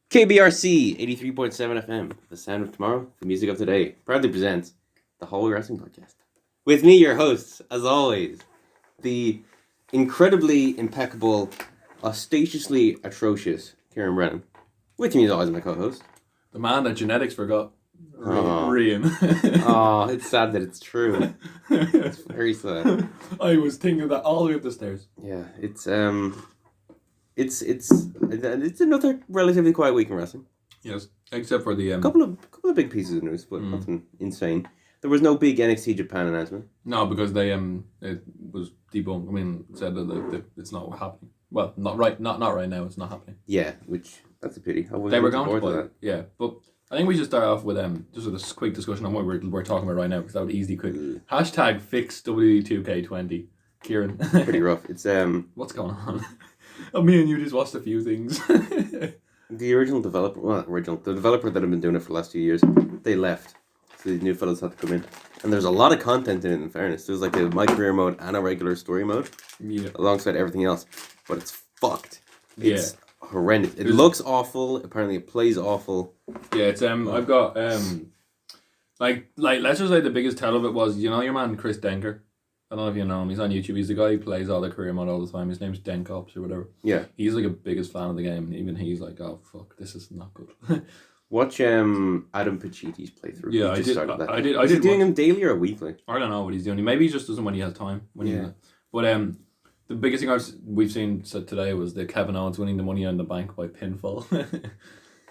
KBRC 83.7 FM, the sound of tomorrow, the music of today, proudly presents the Holy Wrestling Podcast. With me, your hosts, as always, the incredibly impeccable, ostentatiously atrocious Kieran Brennan. With me, as always, my co-host. The man that genetics forgot. Rian. Oh, it's sad that it's true. It's very sad. I was thinking of that all the way up the stairs. Yeah, it's another relatively quiet week in wrestling. Yes, except for the couple of big pieces of news, but nothing insane. There was no big NXT Japan announcement. No, because they it was debunked. I mean, said that it's not happening. Well, not right now. It's not happening. Yeah, which that's a pity. They were going to, but yeah, but I think we should start off with just a quick discussion on what we're talking about right now, because that would easily quick. Hashtag fix WWE2K20. Kieran. Pretty rough. It's What's going on? Me and you just watched a few things. The original developer, the developer that had been doing it for the last few years, they left. So the new fellas had to come in. And there's a lot of content in it, in fairness. There's like a My Career mode and a regular story mode. Yeah. Alongside everything else. But it's fucked. It's horrendous. It looks awful. Apparently it plays awful. Yeah, it's I've got like let's just say the biggest tell of it was, you know, your man Chris Denker. I don't know if you know him. He's on YouTube. He's the guy who plays all the career mode all the time. His name's Denkops or whatever. Yeah. He's like a biggest fan of the game. And even he's like, oh fuck, this is not good. Watch Adam Pachiti's playthrough. Yeah, I did. Is he doing him daily or weekly? I don't know what he's doing. Maybe he just doesn't when he has time. But the biggest thing we've seen today was the Kevin Owens winning the Money in the Bank by pinfall.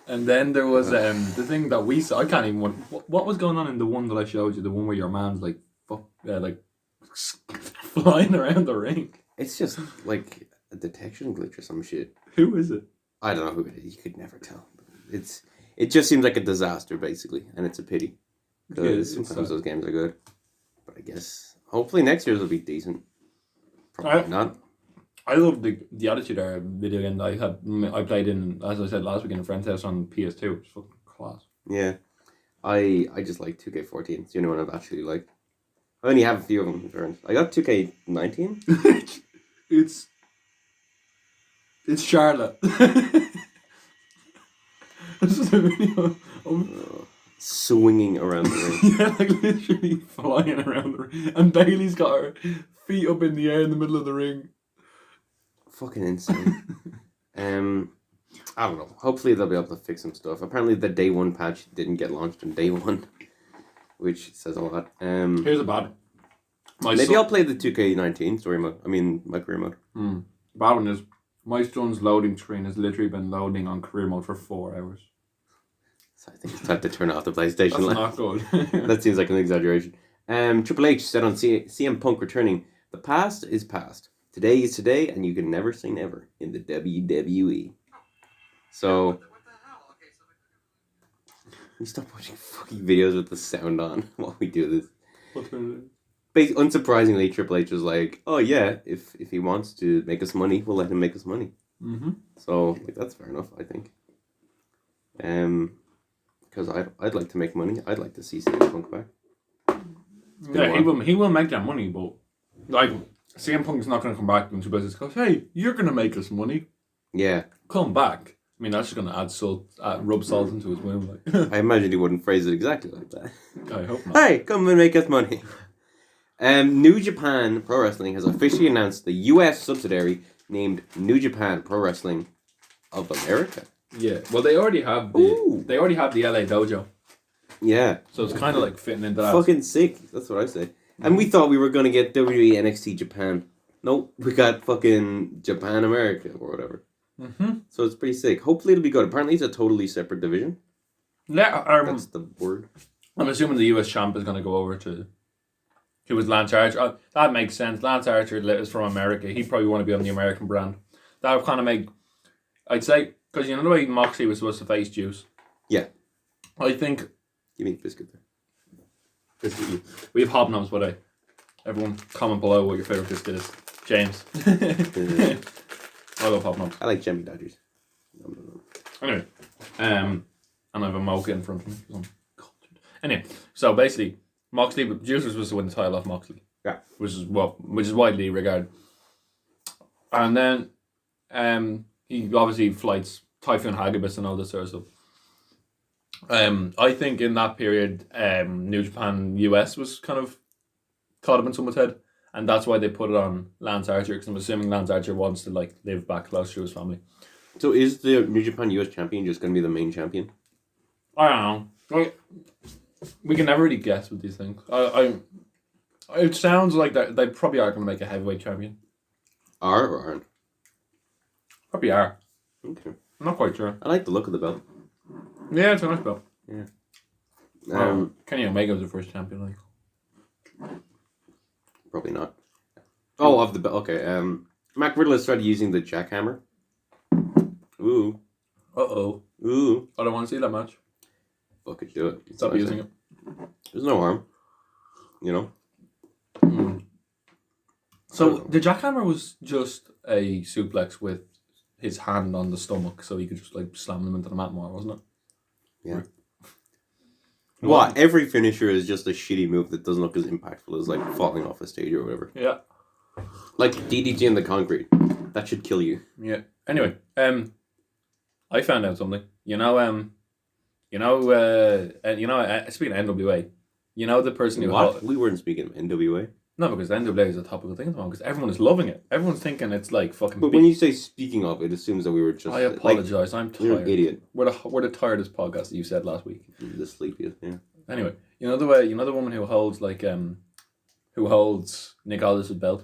And then there was the thing that we saw. I can't even. What was going on in the one that I showed you? The one where your man's like flying around the ring. It's just like a detection glitch or some shit. Who is it? I don't know who it is. You could never tell. It just seems like a disaster, basically, and it's a pity. Because sometimes those games are good. But I guess hopefully next year's will be decent. Probably not. I love the Attitude Era video game that I played in, as I said last week, in a friend's house on PS2. It's fucking class. Yeah. I just like 2K14. It's the only one I've actually liked. I only have a few of them. I got 2K19. It's Charlotte. It's just a video of swinging around the ring. Yeah, like literally flying around the ring. And Bailey's got her feet up in the air in the middle of the ring. Fucking insane. I don't know. Hopefully they'll be able to fix some stuff. Apparently the day one patch didn't get launched on day one, which says a lot. Here's a bad. I'll play the 2K19 story mode. I mean, my career mode. Bad one is my son's loading screen has literally been loading on career mode for 4 hours. So I think it's time to turn off the PlayStation. That's not good. That seems like an exaggeration. Triple H said on CM Punk returning, "The past is past. Today is today, and you can never say never in the WWE." So, we stop watching fucking videos with the sound on while we do this. Unsurprisingly, Triple H was like, "Oh yeah, if he wants to make us money, we'll let him make us money." Mm-hmm. So that's fair enough, I think. Because I'd like to make money. I'd like to see CM Punk back. Yeah, he will make that money, but like CM Punk's not going to come back into business because, hey, you're going to make us money. Yeah, come back. I mean, that's just going to rub salt into his wound. Like. I imagine he wouldn't phrase it exactly like that. I hope not. Hey, come and make us money. New Japan Pro Wrestling has officially announced the US subsidiary named New Japan Pro Wrestling of America. Yeah, well, they already have the LA dojo. Yeah, so it's kind of like fitting into that. Fucking sick. That's what I say. And we thought we were gonna get WWE NXT Japan. Nope, we got fucking Japan America or whatever. Mm-hmm. So it's pretty sick. Hopefully it'll be good. Apparently it's a totally separate division. Yeah, that's the word. I'm assuming the US champ is gonna go over to. Who was Lance Archer? That makes sense. Lance Archer is from America. He'd probably want to be on the American brand. That would kind of make, I'd say, because you know the way Moxley was supposed to face Juice? Yeah. I think... Give me a biscuit there. Biscuit. We have hobnobs, by the way. Everyone comment below what your favourite biscuit is. James. I love hobnobs. I like Jemmy Dodgers. Anyway. And I have a mocha in front of me. Because I'm cultured. Anyway, so basically... Moxley, Juice was supposed to win the title off Moxley. Yeah. Which is widely regarded. And then he obviously flights Typhoon Hagibis and all this sort of stuff. I think in that period, New Japan US was kind of caught up in someone's head, and that's why they put it on Lance Archer, because I'm assuming Lance Archer wants to like live back close to his family. So is the New Japan US champion just going to be the main champion? I don't know. We can never really guess with these things. It sounds like that they probably are going to make a heavyweight champion. Are or aren't? Probably are. Okay. I'm not quite sure. I like the look of the belt. Yeah, it's a nice belt. Yeah. Kenny Omega was the first champion, like. Probably not. Oh, of the belt. Okay. Mac Riddle started using the jackhammer. Ooh. Uh-oh. Ooh. I don't want to see that match. Fuck it, do it. Stop using it. There's no harm. You know? So the jackhammer was just a suplex with his hand on the stomach, so he could just like slam them into the mat more, wasn't it? Yeah. What? Every finisher is just a shitty move that doesn't look as impactful as like falling off a stage or whatever. Yeah. Like DDT in the concrete. That should kill you. Yeah. Anyway, I found out something. Speaking of NWA, you know the person who What? We weren't speaking of NWA. No, because the NWA is a topical thing at the moment, because everyone is loving it. Everyone's thinking it's like fucking. But when you say speaking of, it assumes that we were just. I apologize. I'm tired. You're an idiot. We're the tiredest podcast that you said last week. The sleepiest. Yeah. Anyway, you know the woman who holds who holds Nick Aldis' belt.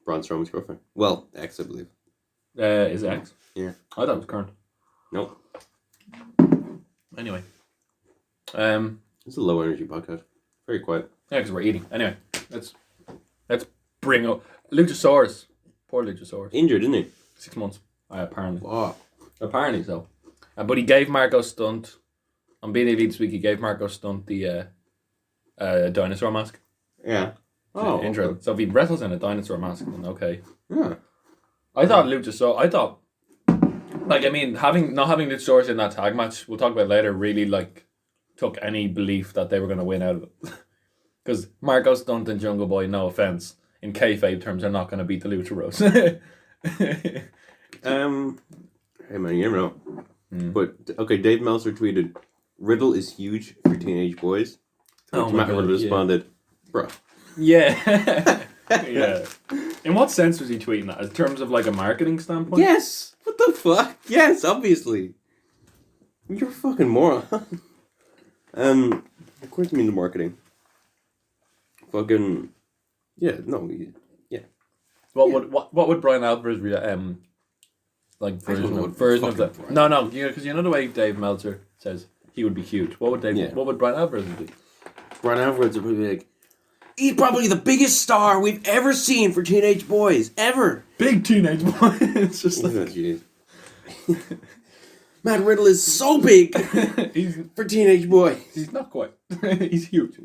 Braun Strowman's girlfriend. Well, ex, I believe. Is it ex? Yeah. I thought it was current. Nope. Anyway. It's a low energy podcast. Very quiet. Yeah, because we're eating. Anyway, let's bring up Luchasaurus. Poor Luchasaurus. Injured, isn't he? 6 months. Apparently. Wow. Apparently so. But he gave Marco Stunt on BDV this week. He gave Marco Stunt the dinosaur mask. Yeah. Oh. Intro. Okay. So if he wrestles in a dinosaur mask, then okay. Yeah. I thought Luchasaurus. Not having Luchasaurus in that tag match, we'll talk about later, really like took any belief that they were going to win out of it. Because Marco Stunt and Jungle Boy, no offense, in kayfabe terms, are not going to beat the Lucha Bros. Hey man, you never know. But okay, Dave Meltzer tweeted, "Riddle is huge for teenage boys." To which Matt Riddle responded, "Bro." Yeah. Yeah. In what sense was he tweeting that? In terms of like a marketing standpoint? Yes. What the fuck? Yes, obviously. You're a fucking moron. Of course, you mean the marketing. Fucking. Yeah. No. Yeah. What would Brian Alvarez version of that? No, because you know the way Dave Meltzer says he would be huge. What would Brian Alvarez be? Brian Alvarez would be like, he's probably the biggest star we've ever seen for teenage boys ever. Big teenage boy. It's just like Matt Riddle is so big for teenage boys. He's not quite. He's huge.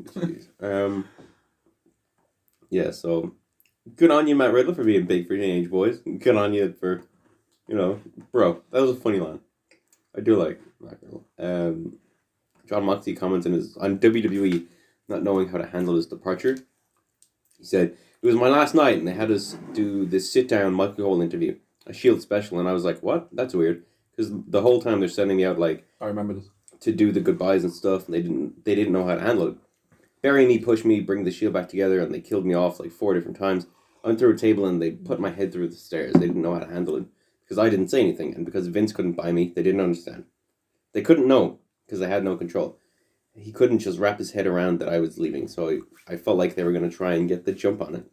Yeah, so good on you, Matt Riddle, for being big for teenage boys. Good on you for, bro, that was a funny line. I do like Matt Riddle. John Moxley comments on WWE not knowing how to handle his departure. He said, "It was my last night and they had us do this sit-down Michael Cole interview, a Shield special, and I was like, what? That's weird. Because the whole time they're sending me out, like, I remember this, to do the goodbyes and stuff, and they didn't know how to handle it. Barry and me pushed me, bring the Shield back together, and they killed me off like 4 different times. I went through a table and they put my head through the stairs. They didn't know how to handle it. Because I didn't say anything, and because Vince couldn't buy me, they didn't understand. They couldn't know, because they had no control. He couldn't just wrap his head around that I was leaving, so I felt like they were going to try and get the jump on it."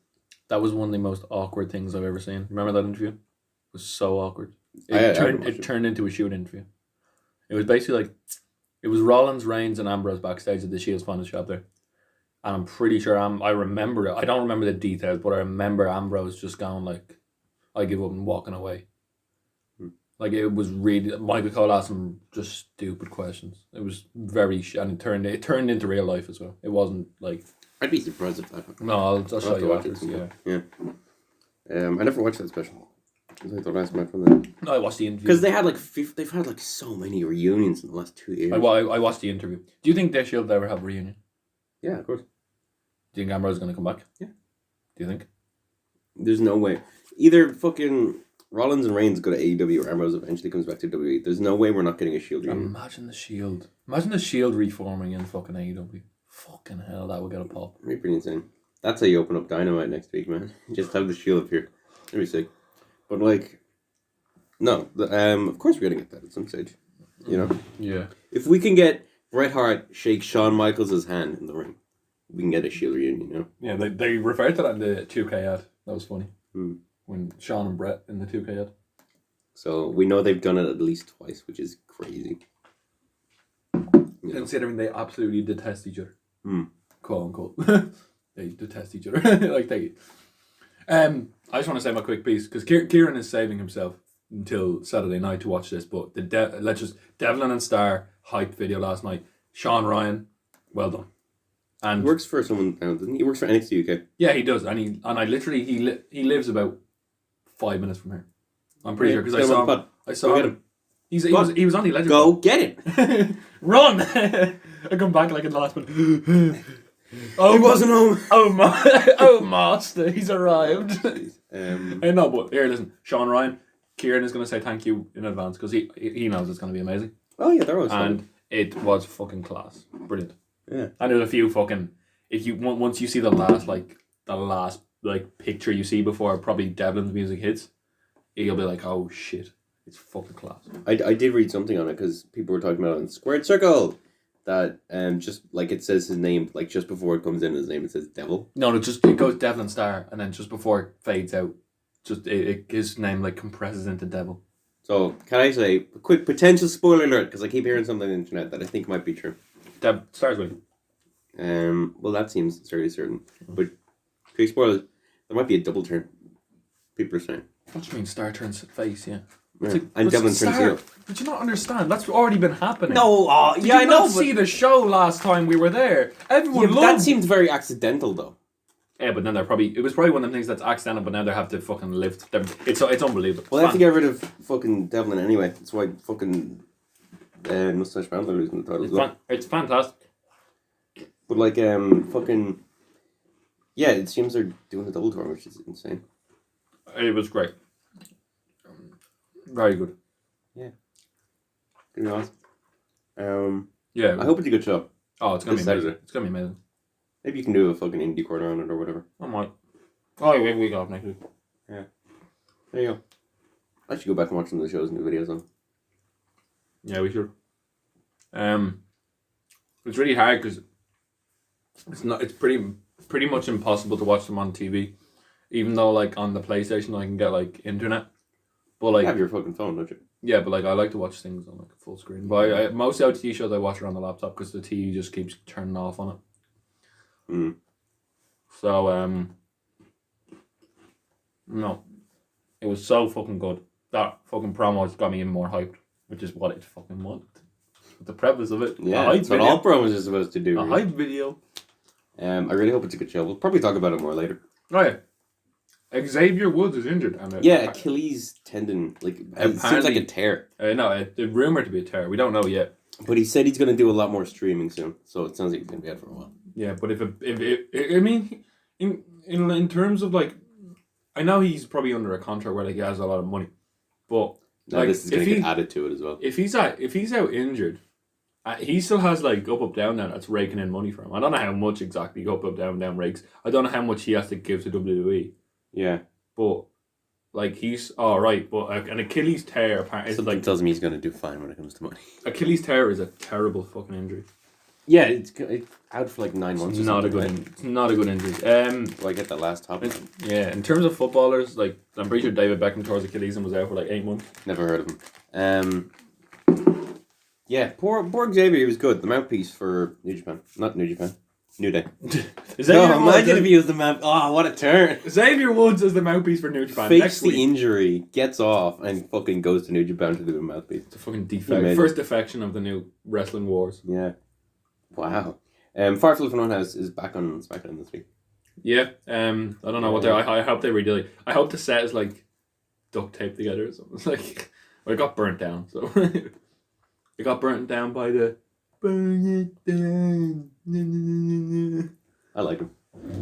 That was one of the most awkward things I've ever seen. Remember that interview? It was so awkward. It turned into a shoot interview. It was basically like, it was Rollins, Reigns, and Ambrose backstage at the Shield's final shop there. And I'm pretty sure I remember it. I don't remember the details, but I remember Ambrose just going like, "I give up," and walking away. Like, it was really, Michael Cole asked him just stupid questions. It was very, and it turned into real life as well. It wasn't like. I'd be surprised if that happened. No, I'll show you after. Yeah. I never watched that special. It was like the last match from them. No, I watched the interview. Because they've had like so many reunions in the last 2 years. I watched the interview. Do you think they should ever have a reunion? Yeah, of course. Do you think Ambrose is going to come back? Yeah. Do you think? There's no way. Either fucking Rollins and Reigns go to AEW or Ambrose eventually comes back to WWE, there's no way we're not getting a Shield reunion. Imagine the Shield. Imagine the Shield reforming in fucking AEW. Fucking hell, that would get a pop. That'd be pretty insane. That's how you open up Dynamite next week, man. Just have the Shield appear. That'd be sick. But like, no, of course we're gonna get that at some stage. You know? Yeah. If we can get Bret Hart shake Shawn Michaels' hand in the ring, we can get a Shield reunion, you know? Yeah, they referred to that in the 2K ad. That was funny. Hmm. When Sean and Brett in the 2K ad. So we know they've done it at least twice, which is crazy. You know? Considering they absolutely detest each other. Quote unquote. They detest each other. Like they. I just want to say my quick piece because Kieran is saving himself until Saturday night to watch this. But Devlin and Star hype video last night. Sean Ryan, well done. And He works for someone now, doesn't he? He works for NXT UK. yeah, he does, and I literally he lives about 5 minutes from here. I'm pretty sure because I saw him. I saw Go get him. He was on the Legend. Go get it! Run! I come back like in the last one. Oh, He wasn't home! Oh, master, he's arrived. No, but here, listen, Sean Ryan, Kieran is going to say thank you in advance because he knows it's going to be amazing. Oh yeah, there was And it was fucking class. Brilliant. Yeah. And there's a few fucking, once you see the last picture you see before probably Devlin's music hits, you'll be like, oh shit, it's fucking class. I did read something on it because people were talking about it on Squared Circle that just like it says his name like just before it comes in his name it says Devil. No, it goes Devlin Star and then just before it fades out, just his name like compresses into Devil. So can I say a quick potential spoiler alert because I keep hearing something on the internet that I think might be true. Star's winning. Well that seems fairly certain, but quick spoilers, there might be a double turn. People are saying. What do you mean Star turns face? Yeah. Yeah. And Devlin turns heel. Did you not understand? That's already been happening. No, Did you not see the show last time we were there? Everyone loved that seemed very accidental though. Yeah, but then it was probably one of the things that's accidental, but now they have to fucking lift them. It's unbelievable. Well, they have to get rid of fucking Devlin anyway. That's why fucking Mustache Mountain are losing the title as well. It's fantastic. But like fucking yeah, it seems they're doing a double tour, which is insane. It was great. Very good. Yeah. To be honest. Yeah. I hope it's a good show. Oh, it's gonna be amazing. Saturday. It's gonna be amazing. Maybe you can do a fucking indie corner on it or whatever. I might. Oh, yeah, we got next week. Yeah. There you go. I should go back and watch some of the shows and the videos on. Yeah, we should. It's really hard because it's pretty much impossible to watch them on TV, even though like on the PlayStation I can get like internet. But like you have your fucking phone, don't you? Yeah, but like I like to watch things on like a full screen. But most OTT shows I watch are on the laptop because the TV just keeps turning off on it. So no, it was so fucking good. That fucking promo got me even more hyped, which is what it fucking wanted. The premise of it, yeah, that's what all promos are supposed to do. A hype video. I really hope it's a good show. We'll probably talk about it more later. Oh yeah. Xavier Woods is injured. And Achilles tendon. Like it seems like a tear. No, it's rumored to be a tear. We don't know yet. But he said he's going to do a lot more streaming soon, so it sounds like he's going to be out for a while. Yeah, but if I mean, in terms of like, I know he's probably under a contract where like he has a lot of money, but now like this is going to get added to it as well. If he's out injured, he still has like up down now that's raking in money for him. I don't know how much exactly up down rakes. I don't know how much he has to give to WWE. Yeah, but like he's all right. But an Achilles tear apparently something tells me he's going to do fine when it comes to money. Achilles tear is a terrible fucking injury. Yeah, it's out for like 9 months. It's not a good injury. Well, I get that last topic. Yeah, in terms of footballers, like I'm pretty sure David Beckham tore his Achilles and was out for like 8 months. Never heard of him. Yeah, poor Xavier. He was good. The mouthpiece for New Japan, not New Japan, New Day. Imagine if he was the mouth. Oh, what a turn! Xavier Woods is the mouthpiece for New Japan. Fakes the injury, gets off, and fucking goes to New Japan to do a mouthpiece. It's a fucking defect. First defection of the new Wrestling Wars. Yeah. Wow. Firefly Funhouse is back on SmackDown this week. Yeah. I don't know what they're. I hope they redo it. I hope the set is like duct taped together or something. It's like, well, it got burnt down. So it got burnt down by the burn it down. I like him.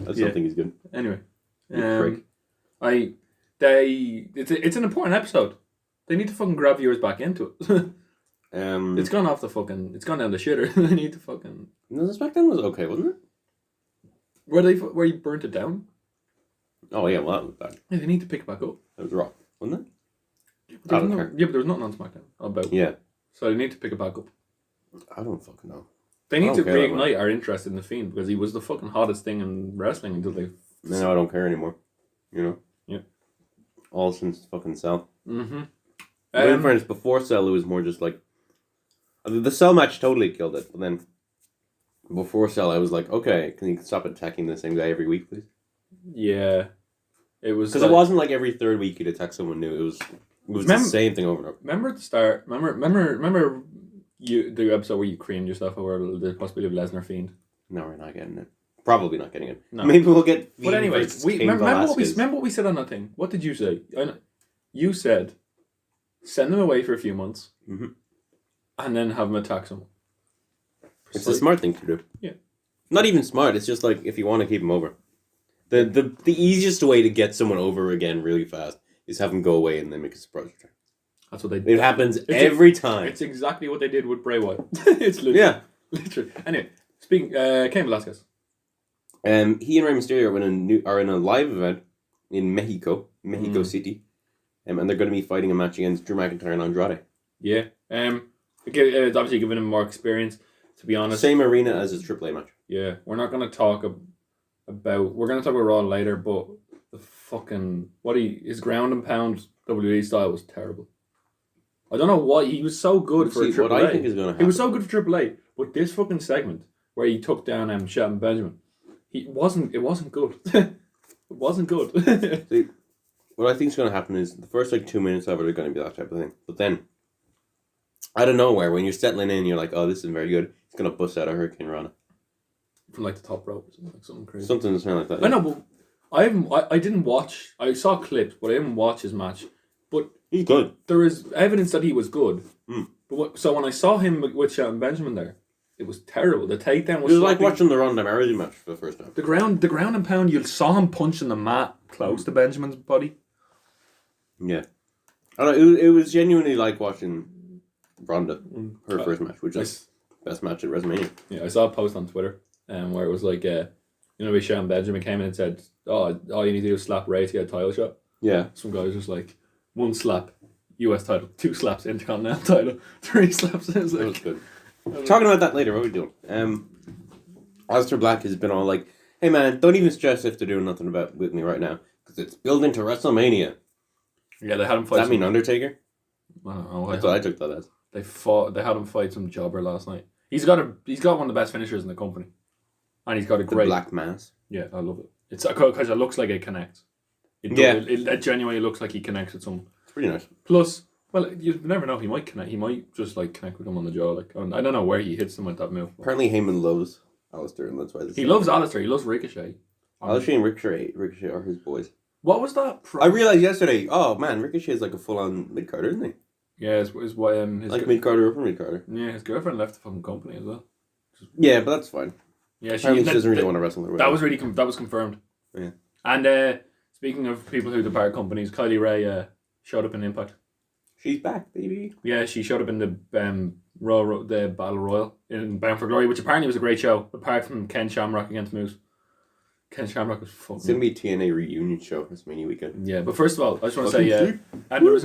I still think he's good. Anyway, It's an important episode. They need to fucking grab viewers back into it. It's gone off the fucking. It's gone down the shitter. They need to fucking. No, the SmackDown was okay, wasn't it? Where you burnt it down? Oh yeah, well that was bad. Yeah, they need to pick it back up. It was Raw, wasn't it? But but there's nothing on SmackDown about. Yeah. So they need to pick it back up. I don't fucking know. They need to reignite our interest in the Fiend because he was the fucking hottest thing in wrestling until they. Now I don't care anymore. You know. Yeah. All since fucking Cell. Mm-hmm. In fairness, before Cell, it was more just like the Cell match totally killed it. But then before Cell, I was like, okay, can you stop attacking the same guy every week, please? Yeah. It was because it wasn't like every third week you'd attack someone new. It was the same thing over and over. Remember at the start? Remember the episode where you creamed yourself over the possibility of Lesnar Fiend? No, we're not getting it. Probably not getting it. No. Maybe we'll get. Fiend but anyway, remember what we said on that thing. What did you say? You said, send them away for a few months, and then have them attack someone. It's a smart thing to do. Yeah. Not even smart. It's just like if you want to keep them over. The easiest way to get someone over again really fast is have them go away and then make a surprise return. That's what they do. It happens every time. It's exactly what they did with Bray Wyatt. It's literally. Literally. Anyway, speaking, Cain Velasquez. He and Rey Mysterio are in a live event in Mexico City, and they're going to be fighting a match against Drew McIntyre and Andrade. Yeah. It's obviously giving him more experience. To be honest, same arena as his AAA match. Yeah, we're not going to talk about. We're going to talk about Raw later, but the fucking his ground and pound WWE style was terrible. I don't know why he was so good for AAA. What I think is going to happen. He was so good for AAA, but this fucking segment where he took down Shelton Benjamin, It wasn't good. It wasn't good. See, what I think is going to happen is the first 2 minutes of it are going to be that type of thing. But then, out of nowhere, when you're settling in, you're like, oh, this is very good. It's going to bust out a Hurricane Rana. From the top rope, something crazy. Something like that. Yeah. I know, but I didn't watch. I saw clips, but I didn't watch his match. But he's good. There is evidence that he was good. Mm. But so when I saw him with Shelton Benjamin there, it was terrible. The takedown was. It was like watching the Ronda Rousey match for the first time. The ground and pound. You saw him punching the mat close to Benjamin's body. Yeah, it was genuinely like watching Ronda her first match, which is best match at WrestleMania. Yeah, I saw a post on Twitter, where it was like, where Shelton Benjamin came in and said, "Oh, all you need to do is slap Ray to get a title shot." Yeah, some guy was just like, 1 slap, US title, 2 slaps, Intercontinental title, 3 slaps. It was like, that was good. Talking about that later, what are we doing? Aleister Black has been all like, hey man, don't even stress if they're doing nothing with me right now, because it's building to WrestleMania. Yeah, they had him fight. Does that mean Undertaker? I don't know. That's what I took that as. They had him fight some jobber last night. He's got one of the best finishers in the company. And he's got a great... Black Mass. Yeah, I love it. It's because it looks like it connects. It genuinely looks like he connects with someone. It's pretty nice. Plus, well, you never know. He might connect. He might just connect with him on the jaw. I don't know where he hits him with that move. Apparently, Heyman loves Aleister, and that's why. He loves Aleister. He loves Ricochet. Aleister and Ricochet are his boys. What was that? I realized yesterday. Oh man, Ricochet is like a full-on mid-carder, isn't he? Yeah, his mid-carder or mid-carder. Yeah, his girlfriend left the fucking company as well. Yeah, but that's fine. Yeah, she doesn't really want to wrestle. That was confirmed. Yeah. And speaking of people who depart companies, Kylie Ray showed up in Impact. She's back, baby. Yeah, she showed up in the the Battle Royal in Bound for Glory, which apparently was a great show. Apart from Ken Shamrock against Moose. Ken Shamrock was fucking. It's gonna be a TNA reunion show this mini weekend. Yeah, but first of all, I just want to say, and there was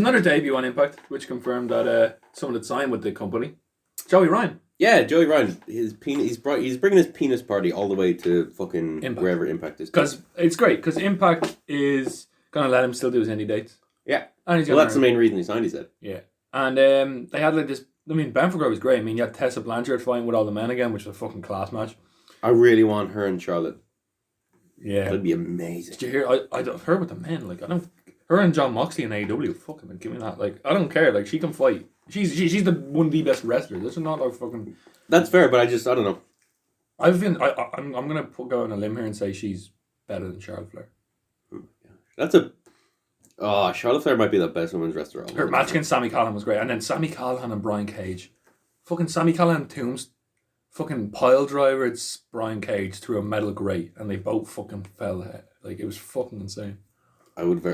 another debut on Impact, which confirmed that someone had signed with the company. Joey Ryan. Yeah, Joey Ryan. His penis. He's bringing his penis party all the way to fucking Impact. Wherever Impact is. Because it's great. Because Impact is gonna let him still do his indie dates. Yeah. And that's the main reason he signed. He said. Yeah. And they had this. I mean, Bound for Glory was great. I mean, you had Tessa Blanchard fighting with all the men again, which was a fucking class match. I really want her and Charlotte. Yeah. That'd be amazing. Did you hear? Her with the men. Her and John Moxley in AEW. Fucking give me that. I don't care. She can fight. She's the one of the best wrestlers. This is not fucking. That's fair, but I don't know. I'm gonna go on a limb here and say she's better than Charlotte Flair. Charlotte Flair might be the best women's wrestler. Her match against Sami Callihan was great, and then Sami Callihan and Brian Cage. Fucking Sami Callihan Tombs, fucking pile driver. It's Brian Cage through a metal grate, and they both fucking fell Like, it was fucking insane. I would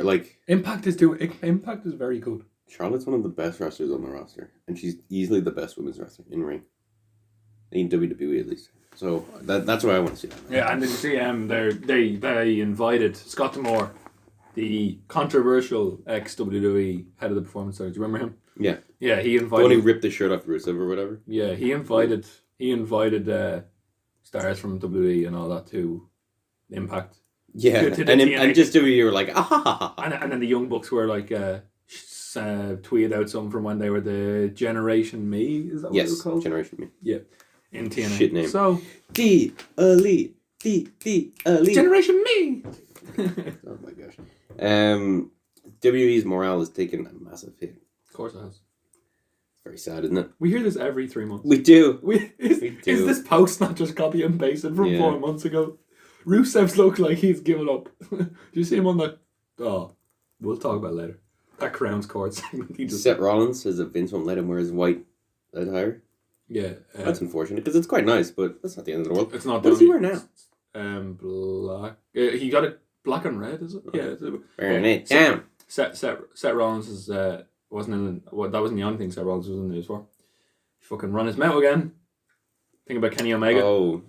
Impact is very good. Charlotte's one of the best wrestlers on the roster, and she's easily the best women's wrestler in ring. In WWE at least. So that's why I want to see that. Yeah, and did you see they invited Scott D'Amore, the controversial ex-WWE head of the performance center. Do you remember him? Yeah. Yeah, he The one invited. who ripped the shirt off Rusev or whatever. Yeah, he invited stars from WWE and all that to Impact. Yeah, To the and TNA. just WWE were like, ah ha ha ha. And then the Young Bucks were like tweeted out something from when they were the Generation Me. Is that what Yes, it was called? Generation Me. Yeah, in TNA. Shit name. So The Elite. The Elite. Generation Me. Oh my gosh. WWE's morale has taken a massive hit. Of course it has. It's very sad, isn't it? We hear this every 3 months. We do. Is do. this post not just copy and pasted from Yeah. 4 months ago? Rusev's look like he's given up. Do you see him on that? Oh, we'll talk about it later. That Crown's Court segment. He just Seth Rollins says that Vince won't let him wear his white attire. yeah. That's unfortunate because it's quite nice, but that's not the end of the world. It's not. What does he wear now? Black. He got it black and red, is it? Yeah. It's Wearing it So- down. Seth Rollins is wasn't in. Well, that wasn't the only thing Seth Rollins was in the news for. He fucking run his mouth again. Think about Kenny Omega. Oh,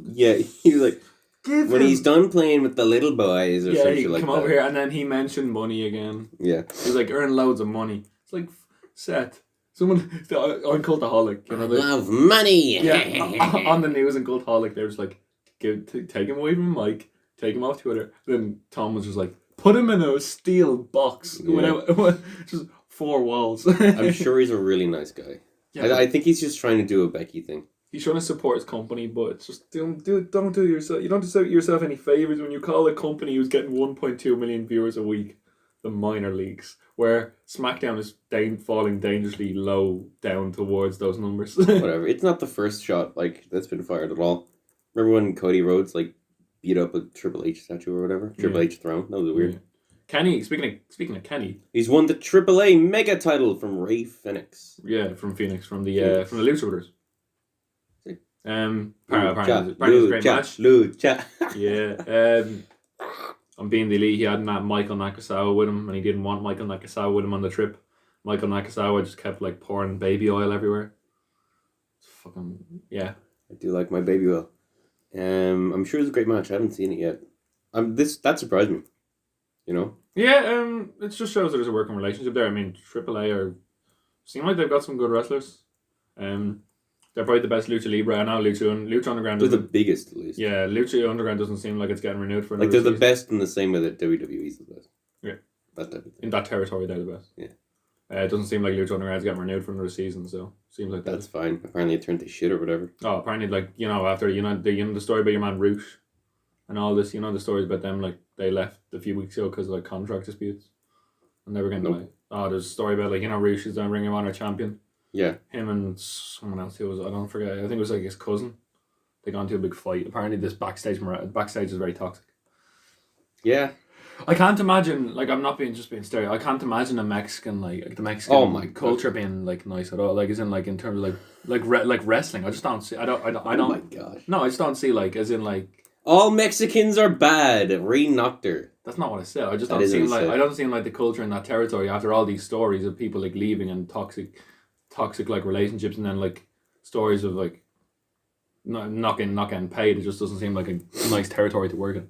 yeah. He was like, when he's done playing with the little boys or yeah, something he like come that. over here and then he mentioned money again. Yeah. He's like, earn loads of money. It's like, Seth, someone on Cultaholic, you know, Love money. yeah, on the news in Cultaholic, they were just like, take him away from Mike, take him off Twitter. Then Tom was just like, put him in a steel box without just 4 walls. I'm sure he's a really nice guy. Yeah, I think he's just trying to do a Becky thing. he's trying to support his company, but it's just don't do yourself. You don't do yourself any favors when you call a company who's getting 1.2 million viewers a week the minor leagues, where SmackDown is falling dangerously low down towards those numbers. Whatever. It's not the first shot that's been fired at all. Remember when Cody Rhodes beat up a Triple H statue or whatever? Triple H throne. That was weird. Yeah. Kenny, speaking of Kenny, He's won the AAA mega title from Ray Phoenix. yeah, from Phoenix, from the Phoenix. Lucha Brothers. See? Apparently it was a great match. Lucha. Yeah. On being the elite, he had Michael Nakasawa with him, and he didn't want Michael Nakasawa with him on the trip. Michael Nakasawa just kept pouring baby oil everywhere. It's fucking yeah. I do like my baby oil. I'm sure it's a great match. I haven't seen it yet. That surprised me. You know? Yeah, it just shows that there's a working relationship there. I mean, AAA seem like they've got some good wrestlers. They're probably the best Lucha Libre. I know Lucha Underground. They're the biggest, at least. Yeah, Lucha Underground doesn't seem like it's getting renewed for another They're the season. best in the same way that WWE's the best. Yeah. That type of thing. In that territory, they're the best. Yeah. It doesn't seem like Lucha Underground's getting renewed for another season, so seems like That's fine. Apparently it turned to shit or whatever. Oh, apparently, after the story about your man Roosh, and all this, the stories about them, they left a few weeks ago because of contract disputes, and they were getting there's a story about Roosh is the Ring of Honor champion. Yeah. Him and someone else who was, I don't forget, I think it was his cousin. They got into a big fight. Apparently, this backstage is very toxic. Yeah. I can't imagine, I'm not being stereo. I can't imagine a Mexican, the Mexican Oh my culture being nice at all. As in in terms of wrestling. I just don't see. I don't. Oh my gosh. No, I just don't see as in All Mexicans are bad. Re-Noctor. That's not what I said. I just That don't is seem what you said. I don't seem the culture in that territory after all these stories of people leaving and toxic relationships, and then stories of not getting paid. It just doesn't seem like a nice territory to work in.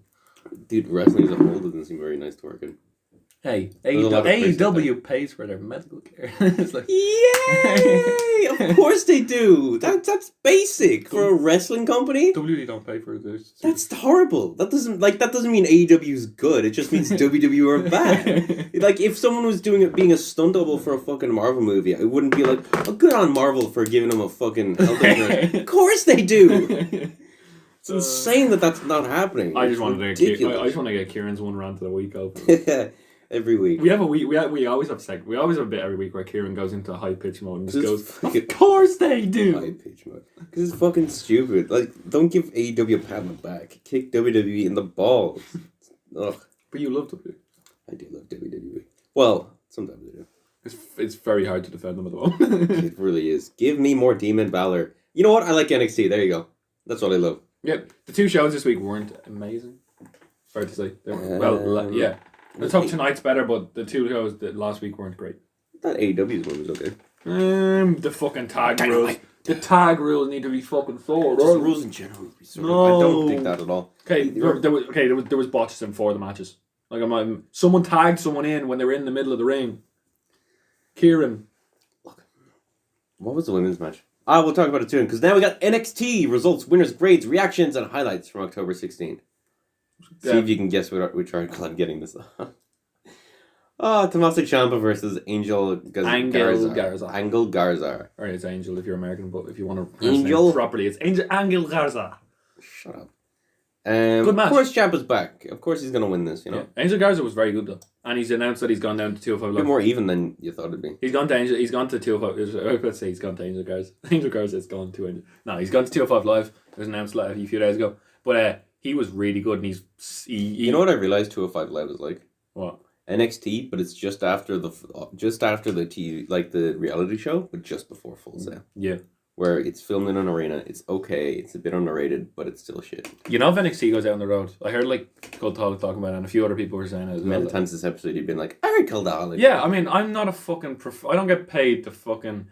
Dude, wrestling as a whole doesn't seem very nice to work in. Hey, There's a lot of places AEW pays for their medical care. It's Yay! Of course they do. That's basic for a wrestling company. WWE don't pay for this. That's horrible. That doesn't mean AEW is good. It just means WWE are bad. If someone was being a stunt double for a fucking Marvel movie, I wouldn't be good on Marvel for giving them a fucking health insurance. Of course they do. It's insane that that's not happening. I just wanted to get Kieran's one rant of the week over. Every week. We have a week. We always have we always have a bit every week where Kieran goes into high pitch mode and just goes, "Of course they do." High pitch mode. Because it's fucking stupid. Don't give AEW a pat on the back. Kick WWE in the balls. Ugh. But you love WWE. I do love WWE. Well, sometimes I do. It's very hard to defend them at the moment. It really is. Give me more Demon Valor. You know what? I like NXT. There you go. That's what I love. Yep. The 2 shows this week weren't amazing. Fair to say. Yeah. Let's hope tonight's better, but the two shows that last week weren't great. That AEW's one was okay. The fucking tag rules. The tag rules need to be fucking sorted. Just rules in general. I don't think that at all. Okay, there was botches in 4 of the matches. Like someone tagged someone in when they were in the middle of the ring. Kieran. What was the women's match? We'll talk about it soon, because now we got NXT results, winners, grades, reactions, and highlights from October 16th. See if you can guess which article I'm getting this on. Tommaso Ciampa versus Angel Garza. Angel Garza. Alright, it's Angel if you're American, but if you want to pronounce it properly, it's Angel Garza. Shut up. Good match. Of course Ciampa's back. Of course he's going to win this, you know. Yeah. Angel Garza was very good, though. And he's announced that he's gone down to 205 Live. A bit more even than you thought it'd be. He's gone to 205. I was going to say he's gone to Angel Garza. Angel Garza has gone to Angel. No, he's gone to 205 Live. It was announced a few days ago. But he was really good, and you know what I realized 205 Live was like? What? NXT, but it's just after the TV, like the reality show, but just before Full Sail. Yeah. Where it's filmed in an arena. It's okay. It's a bit underrated, but it's still shit. You know, if NXT goes down the road, I heard like Cole Talk talking about it, and a few other people were saying it as well. Many times this episode you've been like, I heard Cole Talk. Yeah, I mean, I'm not a fucking I don't get paid to fucking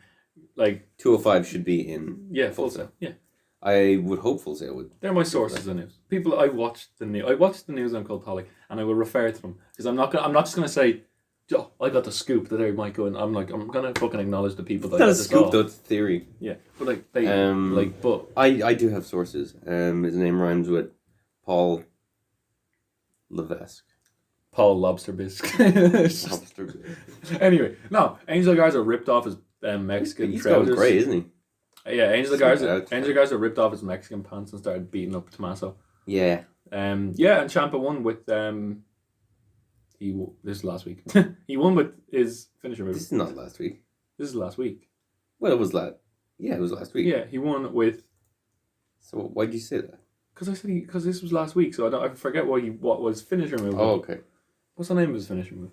like 205 should be in Full Sail. Yeah. I would hope Full Sail would. They're my sources of news. People, I watched the news on Cultaholic, and I will refer to them because I'm not just gonna say, "Oh, I got the scoop" that they might go, and I'm gonna fucking acknowledge the people that got the scoop. Though, it's theory. Yeah, but like they but I do have sources. His name rhymes with Paul Levesque. Paul Lobster Bisque. Anyway, no, Angel Garza ripped off his Mexican. He's trousers. going great, isn't he? Yeah, Angel Garza ripped off his Mexican pants and started beating up Tommaso. Yeah. And Ciampa won with this is last week. He won with his finisher move. This is not last week. This is last week. Well, it was last. Yeah, it was last week. Yeah, he won with. So why did you say that? Because I said because this was last week, so I forget what was finisher move. Oh, okay. What's the name of his finisher move?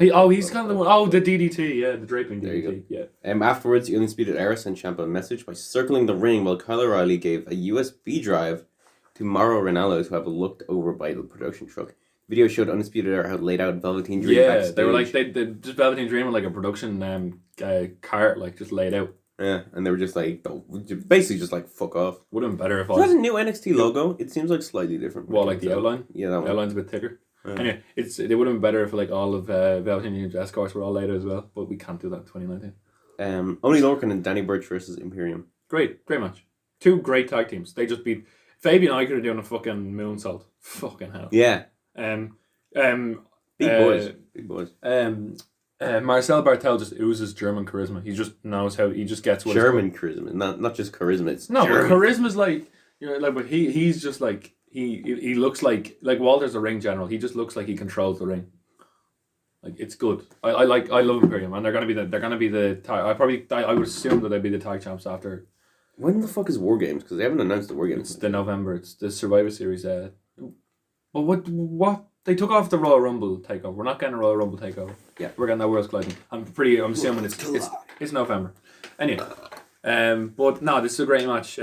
He's kind of the one. Oh, the DDT, yeah, the draping DDT, yeah. Afterwards, the Undisputed Era sent Ciampa a message by circling the ring while Kyle O'Reilly gave a USB drive to Mauro Ranallo to have looked over by the production truck. Video showed Undisputed Era had laid out Velveteen Dream backstage. They were like they just Velveteen Dream with like a production cart like just laid out. Yeah, and they were just like basically just like fuck off. Would have been better if Is that a new NXT logo? It seems like slightly different. Well, like the outline. Yeah, that one. Outline's a bit thicker. Anyway, it would have been better if like all of Velveteen Dream's escorts were all later as well, but we can't do that in 2019. Only Lorcan and Danny Burch versus Imperium. Great match. Two great tag teams. They just beat Fabian Eicher doing a fucking moonsault. Fucking hell. Yeah. Big boys. Marcel Bartel just oozes German charisma. He just knows how. He just gets what German charisma, not just charisma. It's no, German. But charisma's like but he's just like. He looks like Walter's a ring general. He just looks like he controls the ring. Like it's good. I love Imperium, and they're gonna be the tag. I would assume that they'd be the tag champs after. When the fuck is War Games? Because they haven't announced the War Games. It's the November. It's the Survivor Series. But what they took off the Royal Rumble takeover. We're not getting a Royal Rumble takeover. Yeah, we're getting that World's Colliding. I'm assuming it's November. Anyway, but no, this is a great match.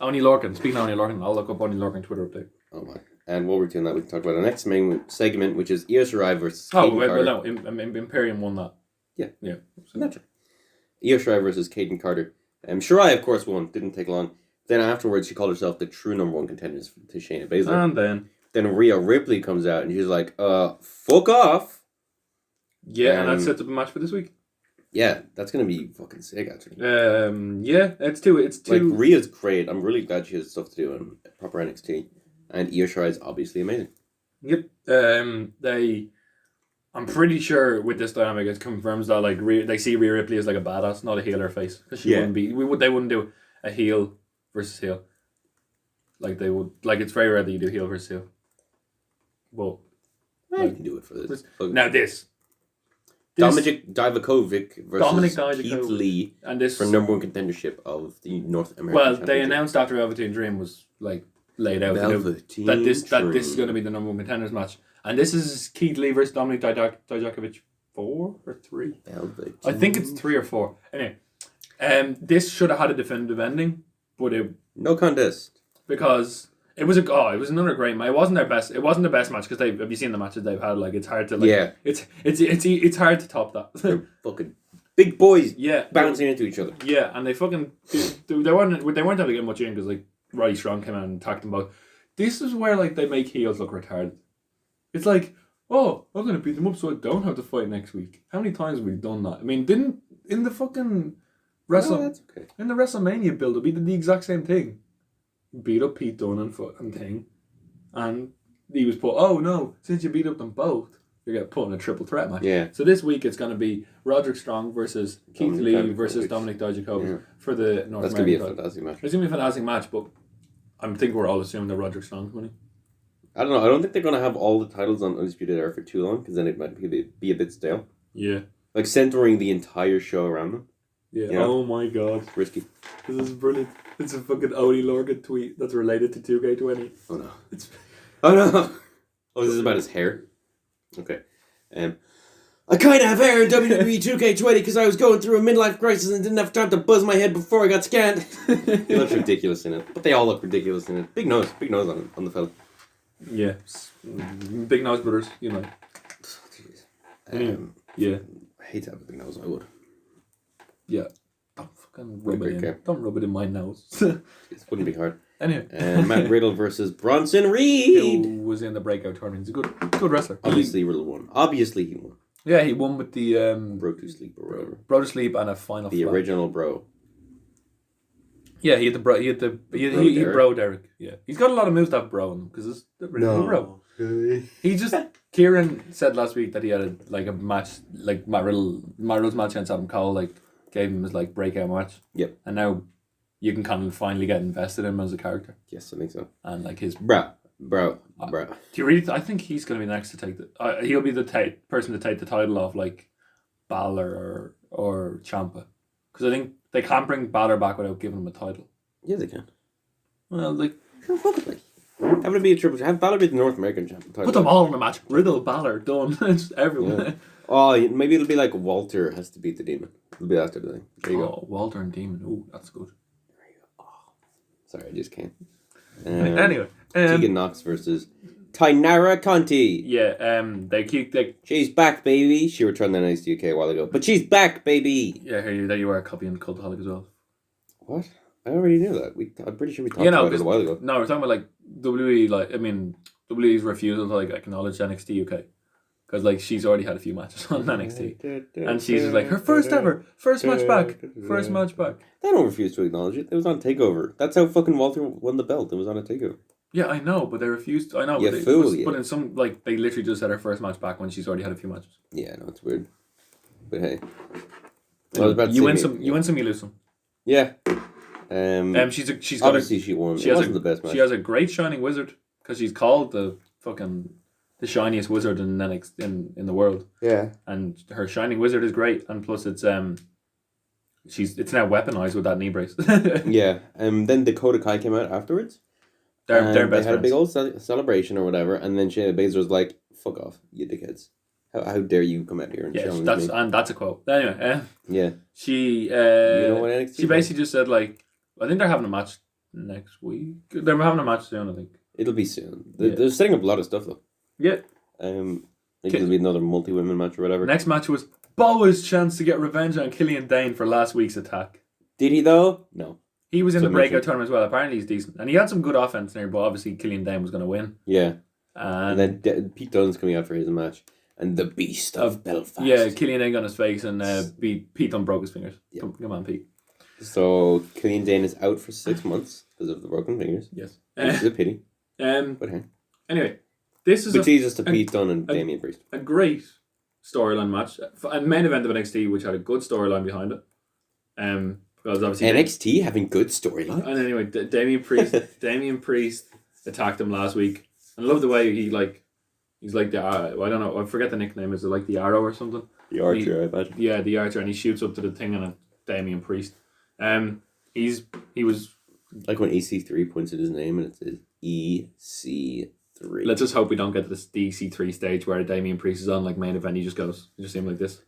Oni Lorcan. Speaking of Oni Lorcan, I'll look up Oni Lorcan Twitter update. Oh my! And while we're doing that, we can talk about the next main segment, which is Io Shirai versus. No, Imperium won that. Yeah. Naturally. Io Shirai versus Kaden Carter. Shirai, of course, won. Didn't take long. Then afterwards, she called herself the true number one contenders to Shayna Baszler. And then Rhea Ripley comes out and she's like, fuck off. Yeah, and that sets up a match for this week. Yeah, that's gonna be fucking sick, actually. Yeah, it's two. Like Rhea's great. I'm really glad she has stuff to do in proper NXT, and Io Shirai is obviously amazing. Yep. I'm pretty sure with this dynamic, it confirms that like they see Rhea Ripley as like a badass, not a heel or face, because she wouldn't be. They wouldn't do a heel versus heel. Like they would. Like it's very rare that you do heel versus heel. Well, you can do it for this. Now this. Dominic Divakovic versus Keith Lee and this for number one contendership of the North American. Well, they announced after Velveteen Dream was like laid out that this is going to be the number one contenders match, and this is Keith Lee versus Dominic Dijakovic 4 or 3. Velveteen. I think it's 3 or 4. Anyway, this should have had a definitive ending, but no contest because It was another great match. It wasn't their best. It wasn't the best match because have you seen the matches they've had? Like it's hard to it's hard to top that. They're fucking big boys. Yeah, bouncing into each other. Yeah, and they weren't able to get much in because like Roddy Strong came out and attacked them both. This is where like they make heels look retarded. It's like, oh, I'm gonna beat them up so I don't have to fight next week. How many times have we done that? I mean, in the fucking in the WrestleMania build up, he did the exact same thing. Beat up Pete Dunne and thing, and he was put. Oh no! Since you beat up them both, you're gonna put in a triple threat match. Yeah. So this week it's gonna be Roderick Strong versus Keith Lee versus Dominic Dijakovic for the North American. That's gonna be a fantastic match. It's gonna be a fantastic match, but I think we're all assuming that Roderick Strong's winning. I don't know. I don't think they're gonna have all the titles on Undisputed Era for too long because then it might be a bit stale. Yeah. Like centering the entire show around them. Yeah. You know? Oh my god. It's risky. This is brilliant. It's a fucking Odie Lorcan tweet that's related to 2K20. Oh no. Oh no. Oh, this is about his hair? Okay. I kind of have hair in WWE 2K20 because I was going through a midlife crisis and didn't have time to buzz my head before I got scanned. He looks ridiculous in it. But they all look ridiculous in it. Big nose on the fella. Yeah. Big nose brothers, you know. Yeah. I hate to have a big nose, I would. Yeah. Don't fucking rub it in. Don't rub it in my nose. It wouldn't be hard. Anyway. Matt Riddle versus Bronson Reed. Who was in the breakout tournament. He's a good wrestler. Obviously Riddle won. Obviously he won. Yeah, he won with the Bro to Sleep or whatever. Bro to Sleep and a final The original Bro. Yeah, he bro Derek. Yeah. He's got a lot of moves that bro in him because it's the original bro. He just Kieran said last week that he had a match like Matt Riddle's match against Adam Cole like gave him his like breakout match. Yep. And now you can kind of finally get invested in him as a character. Yes, I think so. And like his bro. Do you really? I think he's going to be the next to take the. He'll be the person to take the title off like Balor or Ciampa, because I think they can't bring Balor back without giving him a title. Yeah, they can. Well, like have it be a triple. Have Balor be the North American champion title. Put them all in a match. Riddle, Balor, done. It's everyone. Yeah. Oh, maybe it'll be like Walter has to beat the Demon. It'll be that type of thing. There you go. Walter and Demon. Oh, that's good. There you go. Oh. Sorry, I just can't. Anyway, Tegan Knox versus Tainara Conti. Yeah, she's back, baby. She returned the NXT UK a while ago, but she's back, baby. Yeah, there you are copying Cultaholic as well. What? I already knew that. I'm pretty sure we talked about it a while ago. No, we're talking about like WWE. Like, I mean, WWE's refusal to like acknowledge NXT UK. Because like she's already had a few matches on NXT, and she's just like her first match back. They don't refuse to acknowledge it. It was on Takeover. That's how fucking Walter won the belt. It was on a Takeover. Yeah, I know, but they refused. I know, yeah, but, fool, but in some like they literally just had her first match back when she's already had a few matches. Yeah, no, it's weird. But hey, you win some, you lose some. Yeah. She's obviously she won. It wasn't the best match. She has a great Shining Wizard because she's called the shiniest wizard in the world. Yeah. And her Shining Wizard is great, and plus it's now weaponized with that knee brace. Yeah. Then Dakota Kai came out afterwards. They're best friends. They had a big old celebration or whatever, and then Shayna Baszler was like, "Fuck off, you dickheads! How dare you come out here and challenge me?" And that's a quote. Anyway, yeah. She you know what NXT she basically just said like, I think they're having a match next week. They're having a match soon, I think. It'll be soon. They're setting up a lot of stuff though. Yeah. Maybe it'll be another multi-women match or whatever. Next match was Boa's chance to get revenge on Killian Dane for last week's attack. Did he though? No. He was in the breakout tournament as well. Apparently he's decent. And he had some good offense there, but obviously Killian Dane was going to win. Yeah. And then Pete Dunne's coming out for his match. And the Beast of Belfast. Yeah, Killian Dane got on his face and Pete Dunne broke his fingers. Yeah. Come on, Pete. So Killian Dane is out for 6 months because of the broken fingers. Yes. Which is a pity. But hey. Anyway. This is Jesus to Pete Dunne and Damian Priest. A great storyline match. And main event of NXT, which had a good storyline behind it. Because obviously NXT having good storyline. And anyway, Damian Priest attacked him last week. And I love the way he's like the I don't know, I forget the nickname. Is it like the Arrow or something? The Archer, I imagine. Yeah, the Archer, and he shoots up to the thing and it's Damian Priest. He was like when EC3 points at his name and it says EC3. Let's just hope we don't get to this EC3 stage where Damian Priest is on like main event. He just goes, you just see him like this.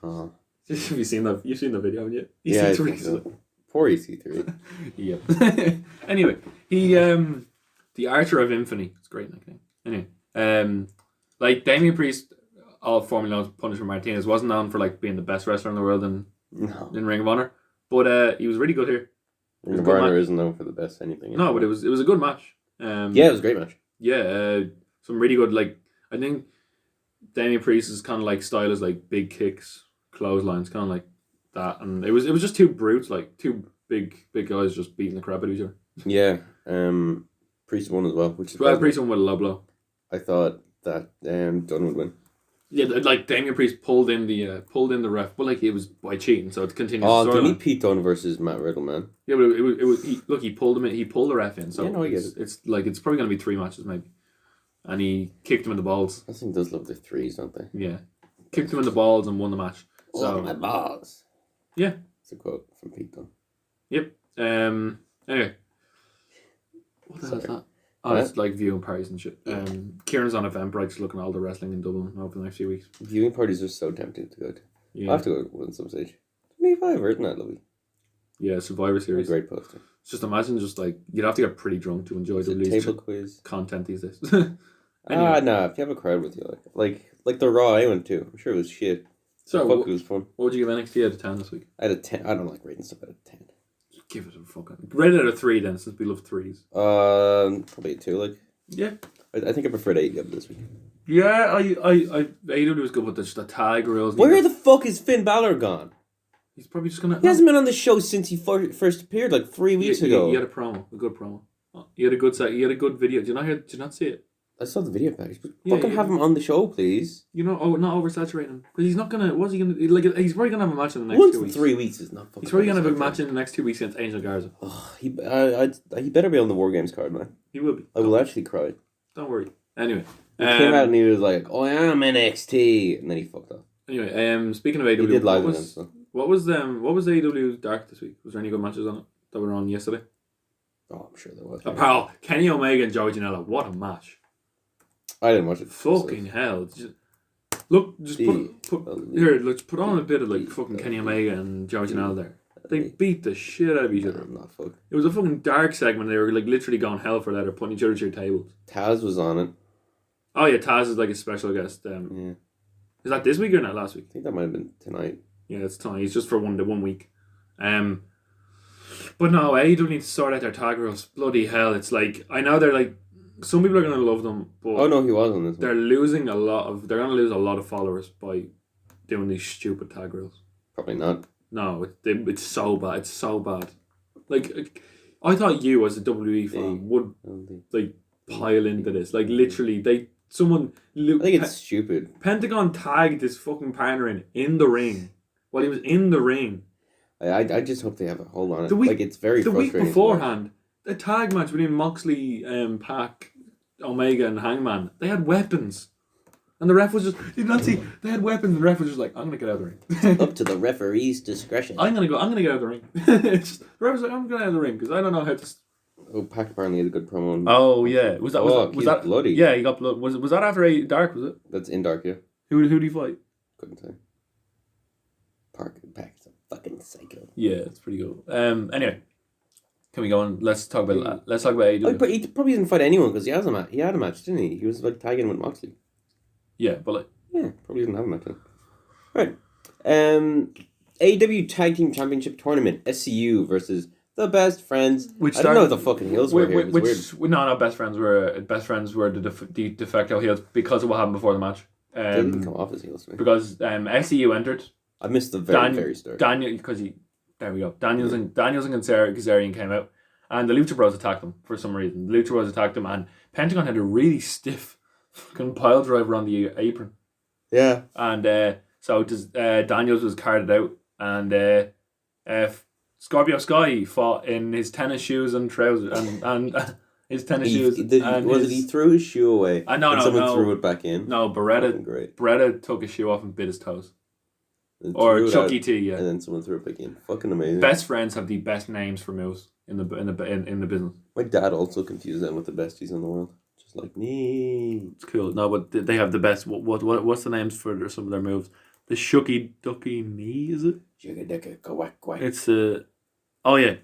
Have you seen that? You've seen the video, haven't you? EC3. Yeah, Poor EC3. Yep. Anyway, he the Archer of Infinity. It's a great nickname. Anyway, like Damian Priest, all formerly known as Punisher Martinez, wasn't known for like being the best wrestler in the world in Ring of Honor, but he was really good here. Ring of Honor isn't known for the best anything. No, but it was a good match. Yeah, it was a great match. Yeah, some really good. Like I think Damian Priest's kind of like style is like big kicks, clotheslines, kind of like that, and it was just two brutes, like two big guys just beating the crap out of each other. Yeah, Priest won as well, which is Priest won with a low blow. I thought that Dunn would win. Yeah, like Damian Priest pulled in the ref, but like it was by cheating, so it continues. Oh, do you need Pete Dunne versus Matt Riddle, man? Yeah, but it was he pulled him in, he pulled the ref in, so yeah, no, I get it. It's probably gonna be 3 matches maybe, and he kicked him in the balls. I think does love the threes, don't they? Yeah, kicked him in the balls and won the match. So my balls. Yeah, it's a quote from Pete Dunne. Yep. Anyway, what the hell is that? Oh, it's like viewing parties and shit. Kieran's on Eventbrite just looking at all the wrestling in Dublin over the next few weeks. Viewing parties are so tempting to go to. Yeah. I have to go to one some stage. 25, isn't that lovely? Yeah, Survivor Series. A great poster. Just imagine just like, you'd have to get pretty drunk to enjoy the table quiz content these days. Anyway. Nah, if you have a crowd with you, like the Raw I went to, I'm sure it was shit. So, it was fun. What would you give NXT out of 10 this week? Out of 10, I don't like rating stuff out of 10. Give it a fucking... Rate it out of 3 then, since we love 3s. Probably a 2, like. Yeah. I think I preferred AEW this week. Yeah, AEW was good with the tag rules. Where the fuck is Finn Balor gone? He's probably just gonna... He hasn't been on the show since he first appeared, like 3 weeks ago. He had a good promo. He had a good set. He had a good video. Did you not see it? I saw the video package, but fucking have him on the show, please. You know, not oversaturate him. Because he's not gonna... What's he gonna... Like, he's probably gonna have a match in the next 2 weeks. 3 weeks is not fucking... He's probably gonna have a match in the next 2 weeks against Angel Garza. Oh, he better be on the War Games card, man. He will be. I will actually cry. Don't worry. Anyway. He came out and he was like, oh, I am NXT. And then he fucked off. Anyway, speaking of AEW... He did live with him, so... What was AEW Dark this week? Was there any good matches on it that were on yesterday? Oh, I'm sure there was. Pal, Kenny Omega and Joey Janela. What a match. I didn't watch it. Fucking hell. Put on a bit of like fucking Kenny Omega and Joey Janela there. They beat the shit out of each other. I'm not fucked. It was a fucking dark segment. They were like literally going hell for leather, putting each other through tables. Taz was on it. Oh yeah, Taz is like a special guest. Yeah. Is that this week or not last week? I think that might have been tonight. Yeah, it's tonight. He's just for one week. But no, AEW need to sort out their tag rules. Bloody hell! It's like, I know they're like, some people are gonna love them, but oh no, he was on this. They're losing a lot of. They're gonna lose a lot of followers by doing these stupid tag rules. Probably not. No, it's so bad. It's so bad. Like, I thought you as a WWE fan would like pile into this. Like literally, I think it's stupid. Pentagon tagged his fucking partner in the ring while he was in the ring. I just hope they have a hold on it. It's very the frustrating. Week beforehand, the tag match between Moxley, Pac, Omega, and Hangman, they had weapons. And the ref was just, did not see, they had weapons, and the ref was just like, I'm going to get out of the ring. Up to the referee's discretion. I'm going to get out of the ring. The ref was like, I'm going to get out of the ring, because I don't know how to... Oh, Pac apparently had a good promo. Oh, yeah. Was that bloody? Yeah, he got blood. Was that after Dark, was it? That's in Dark, yeah. Who did he fight? Couldn't say. Pac's a fucking psycho. Yeah, it's pretty good. Anyway, can we go on? Let's talk about AEW. But he probably didn't fight anyone because he had a match, didn't he? He was like tagging with Moxley. Yeah, but like... Yeah, probably didn't have a match then. Right. AEW Tag Team Championship Tournament, SCU versus the Best Friends. I don't know what the fucking heels were here. No, Best Friends were the de facto heels because of what happened before the match. They didn't come off as heels to me. Because SCU entered. I missed the very start. There we go. Daniels and Kazarian came out, and the Lucha Bros attacked them for some reason. The Lucha Bros attacked them, and Pentagon had a really stiff fucking pile driver on the apron. Yeah. And so Daniels was carted out, and Scorpio Sky fought in his tennis shoes and trousers and his tennis shoes. He threw his shoe away? Someone threw it back in. No, Beretta took his shoe off and bit his toes. Or Chucky T, yeah. And then someone threw it back in. Fucking amazing. Best Friends have the best names for moves in the business. My dad also confused them with the besties in the world. Just like me. It's cool. No, but they have the best. What's the names for some of their moves? The Shucky Ducky Knee, is it? Shuggy Ducky Quack Quack. It's Oh yeah,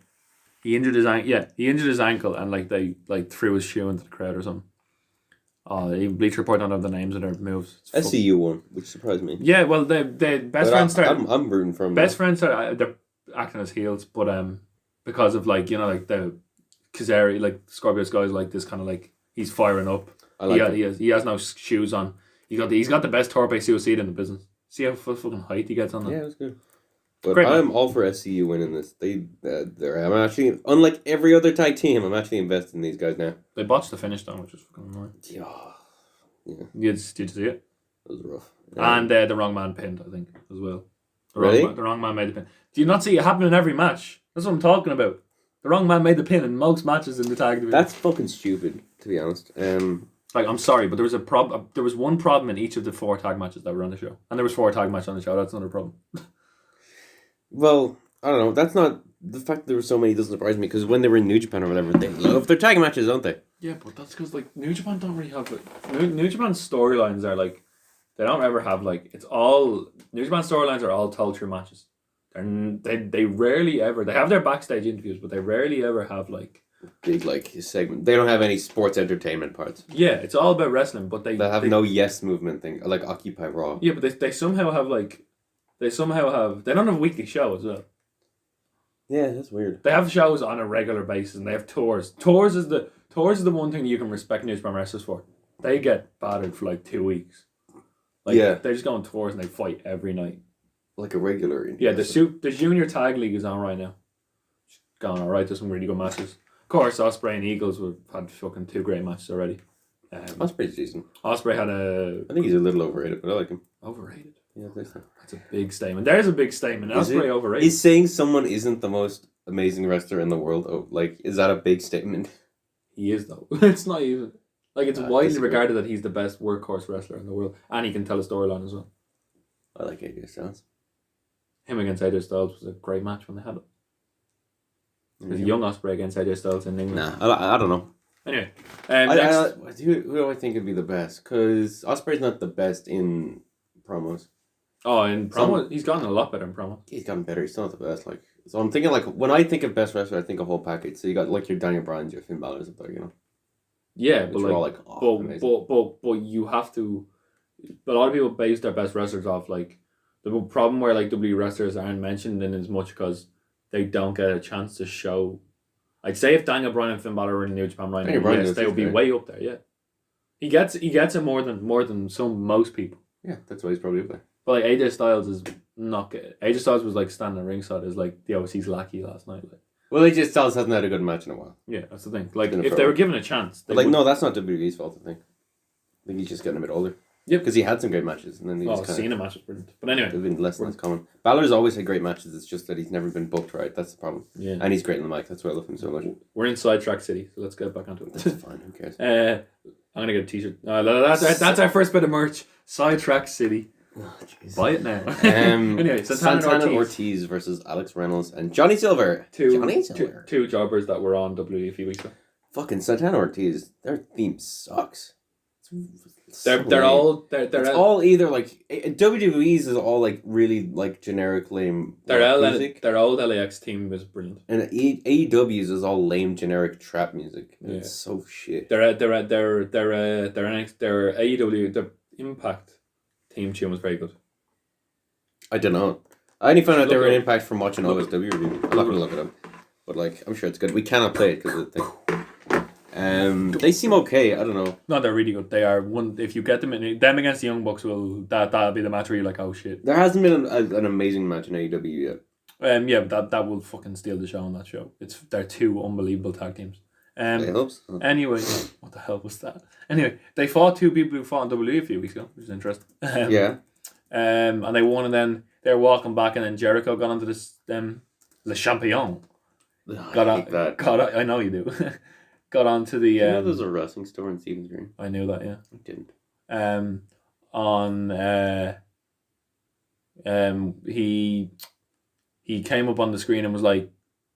he injured his ankle. Yeah, he injured his ankle, and like they like threw his shoe into the crowd or something. Oh, Bleacher Report don't have the names of their moves. SCU won, which surprised me. Yeah, well, the best But friends started. I'm rooting for him. Best friends started. They're acting as heels, but because of like like the Kazari, like Scorpio Sky's like this kind of like he's firing up. I like he has no shoes on. He's got the best Torpe suicide in the business. See how fucking height he gets on that. Yeah, it was good. But Great I'm all for SCU winning this. I'm actually, unlike every other tag team, I'm actually invested in these guys now. They botched the finish down, which is fucking annoying. Yeah. Did you see it? It was rough. And the wrong man pinned, I think, as well. Really? The wrong man made the pin. Do you not see it happen in every match? That's what I'm talking about. The wrong man made the pin in most matches in the tag division. That's fucking stupid, to be honest. Like, I'm sorry, but there was there was one problem in each of the 4 tag matches that were on the show. And there was 4 tag matches on the show. That's another problem. Well, I don't know. That's not... The fact that there were so many doesn't surprise me, because when they were in New Japan or whatever, they love their tag matches, don't they? Yeah, but that's because, like, New Japan don't really have, like... New Japan's storylines are, like... They don't ever have, like... It's all... New Japan storylines are all told through matches. They rarely ever... They have their backstage interviews, but they rarely ever have, like... Big, like, segment. They don't have any sports entertainment parts. Yeah, it's all about wrestling, but they have no yes movement thing, like Occupy Raw. Yeah, but they somehow have, like... They don't have a weekly show as well. Yeah, that's weird. They have shows on a regular basis, and they have tours. Tours is the one thing you can respect New Japan wrestlers for. They get battered for like 2 weeks. Like, yeah, they just go on tours and they fight every night. Like a regular. Yeah, the junior tag league is on right now. It's gone all right. There's some really good matches. Of course, Ospreay and Eagles have had fucking 2 great matches already. Ospreay's decent. Ospreay had I think he's a little overrated, but I like him. Overrated. Yeah, that's a big statement. There's a big statement. Ospreay overrated. Is saying someone isn't the most amazing wrestler in the world, is that a big statement? He is, though. It's not even... Like, it's widely regarded that he's the best workhorse wrestler in the world. And he can tell a storyline as well. I like AJ Styles. Him against AJ Styles was a great match when they had it. There's a young Ospreay against AJ Styles in England. Nah, I don't know. Anyway. Who do I think would be the best? Because Ospreay's not the best in promos. Oh, in promo, he's gotten a lot better in promo. He's gotten better. He's still not the best. Like, so I'm thinking, like, when I think of best wrestler, I think a whole package. So you got like your Daniel Bryan's, your Finn Balor's up there, you know. Yeah, but like, but you have to. A lot of people base their best wrestlers off like the problem where like WWE wrestlers aren't mentioned in as much because they don't get a chance to show. I'd say if Daniel Bryan and Finn Balor were in New Japan right now, yes, they would be way up there. Yeah, he gets it more than most people. Yeah, that's why he's probably up there. But like AJ Styles is not good. AJ Styles was like standing ringside as like the OC's lackey last night. Like. Well, AJ Styles hasn't had a good match in a while. Yeah, that's the thing. Like if they were given a chance, but like no, that's not WWE's fault. I think he's just getting a bit older. Yep, because he had some great matches, and then he just Cena match was brilliant. But anyway, they've been less and less common. Balor's always had great matches. It's just that he's never been booked right. That's the problem. Yeah, and he's great in the mic. That's why I love him so much. We're in Sidetrack City, so let's get back onto it. That's fine. Who cares? I'm gonna get a T-shirt. That's our first bit of merch. Sidetrack City. Oh, buy it now. Anyway, Santana Ortiz versus Alex Reynolds and Johnny Silver. Two jobbers that were on WWE a few weeks ago. Fucking Santana Ortiz. Their theme sucks. They're all either like WWE's is all like really like generic lame. Their old LAX team was brilliant, and AEW's is all lame generic trap music. Yeah. It's so shit. Their AEW the Impact team tune was very good. I don't know. I only found out they were an Impact from watching OSW review. I'm not gonna look it up, but like I'm sure it's good. We cannot play it because of the thing. They seem okay. I don't know. No, they're really good. They are one. If you get them against the Young Bucks, that'll be the match where you're like, oh shit. There hasn't been an amazing match in AEW yet. Yeah, but that will fucking steal the show on that show. They're 2 unbelievable tag teams. It helps. Anyway, what the hell was that? Anyway, they fought 2 people who fought in WWE a few weeks ago, which is interesting. Yeah. And they won, and then they're walking back, and then Jericho got onto this the champion. I know you do. Got onto the. You know there's a wrestling store in Stevens Green? I knew that, yeah. I didn't. He came up on the screen and was like,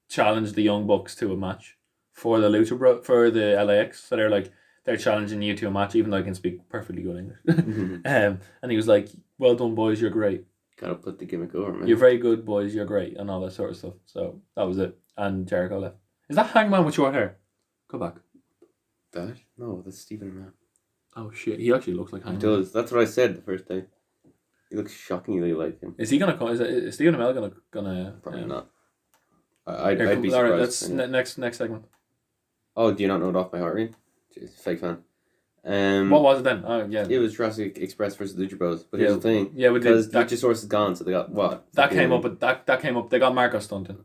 challenged the Young Bucks to a match for the for the LAX. So they're challenging you to a match, even though I can speak perfectly good English. Mm-hmm. And he was like, well done, boys, you're great. Gotta put the gimmick over, man. You're very good, boys, you're great, and all that sort of stuff. So that was it. and Jericho left. Is that Hangman with short hair? Go back. That? No, that's Stephen Amell. Oh shit, he actually looks like He Hangman. does. That's what I said the first time. He looks shockingly like him. Is he gonna come? Is Stephen Amell gonna? Probably not. I'd be surprised. All right, let's next segment. Oh, do you not know it off by heart, Ian? Jeez, fake fan. What was it then? Oh yeah, it was Jurassic Express versus Lucha Bros. But here's the thing. Yeah, because Luchasaurus is gone, so they got what? That came up, but that came up. They got Marco Stunton.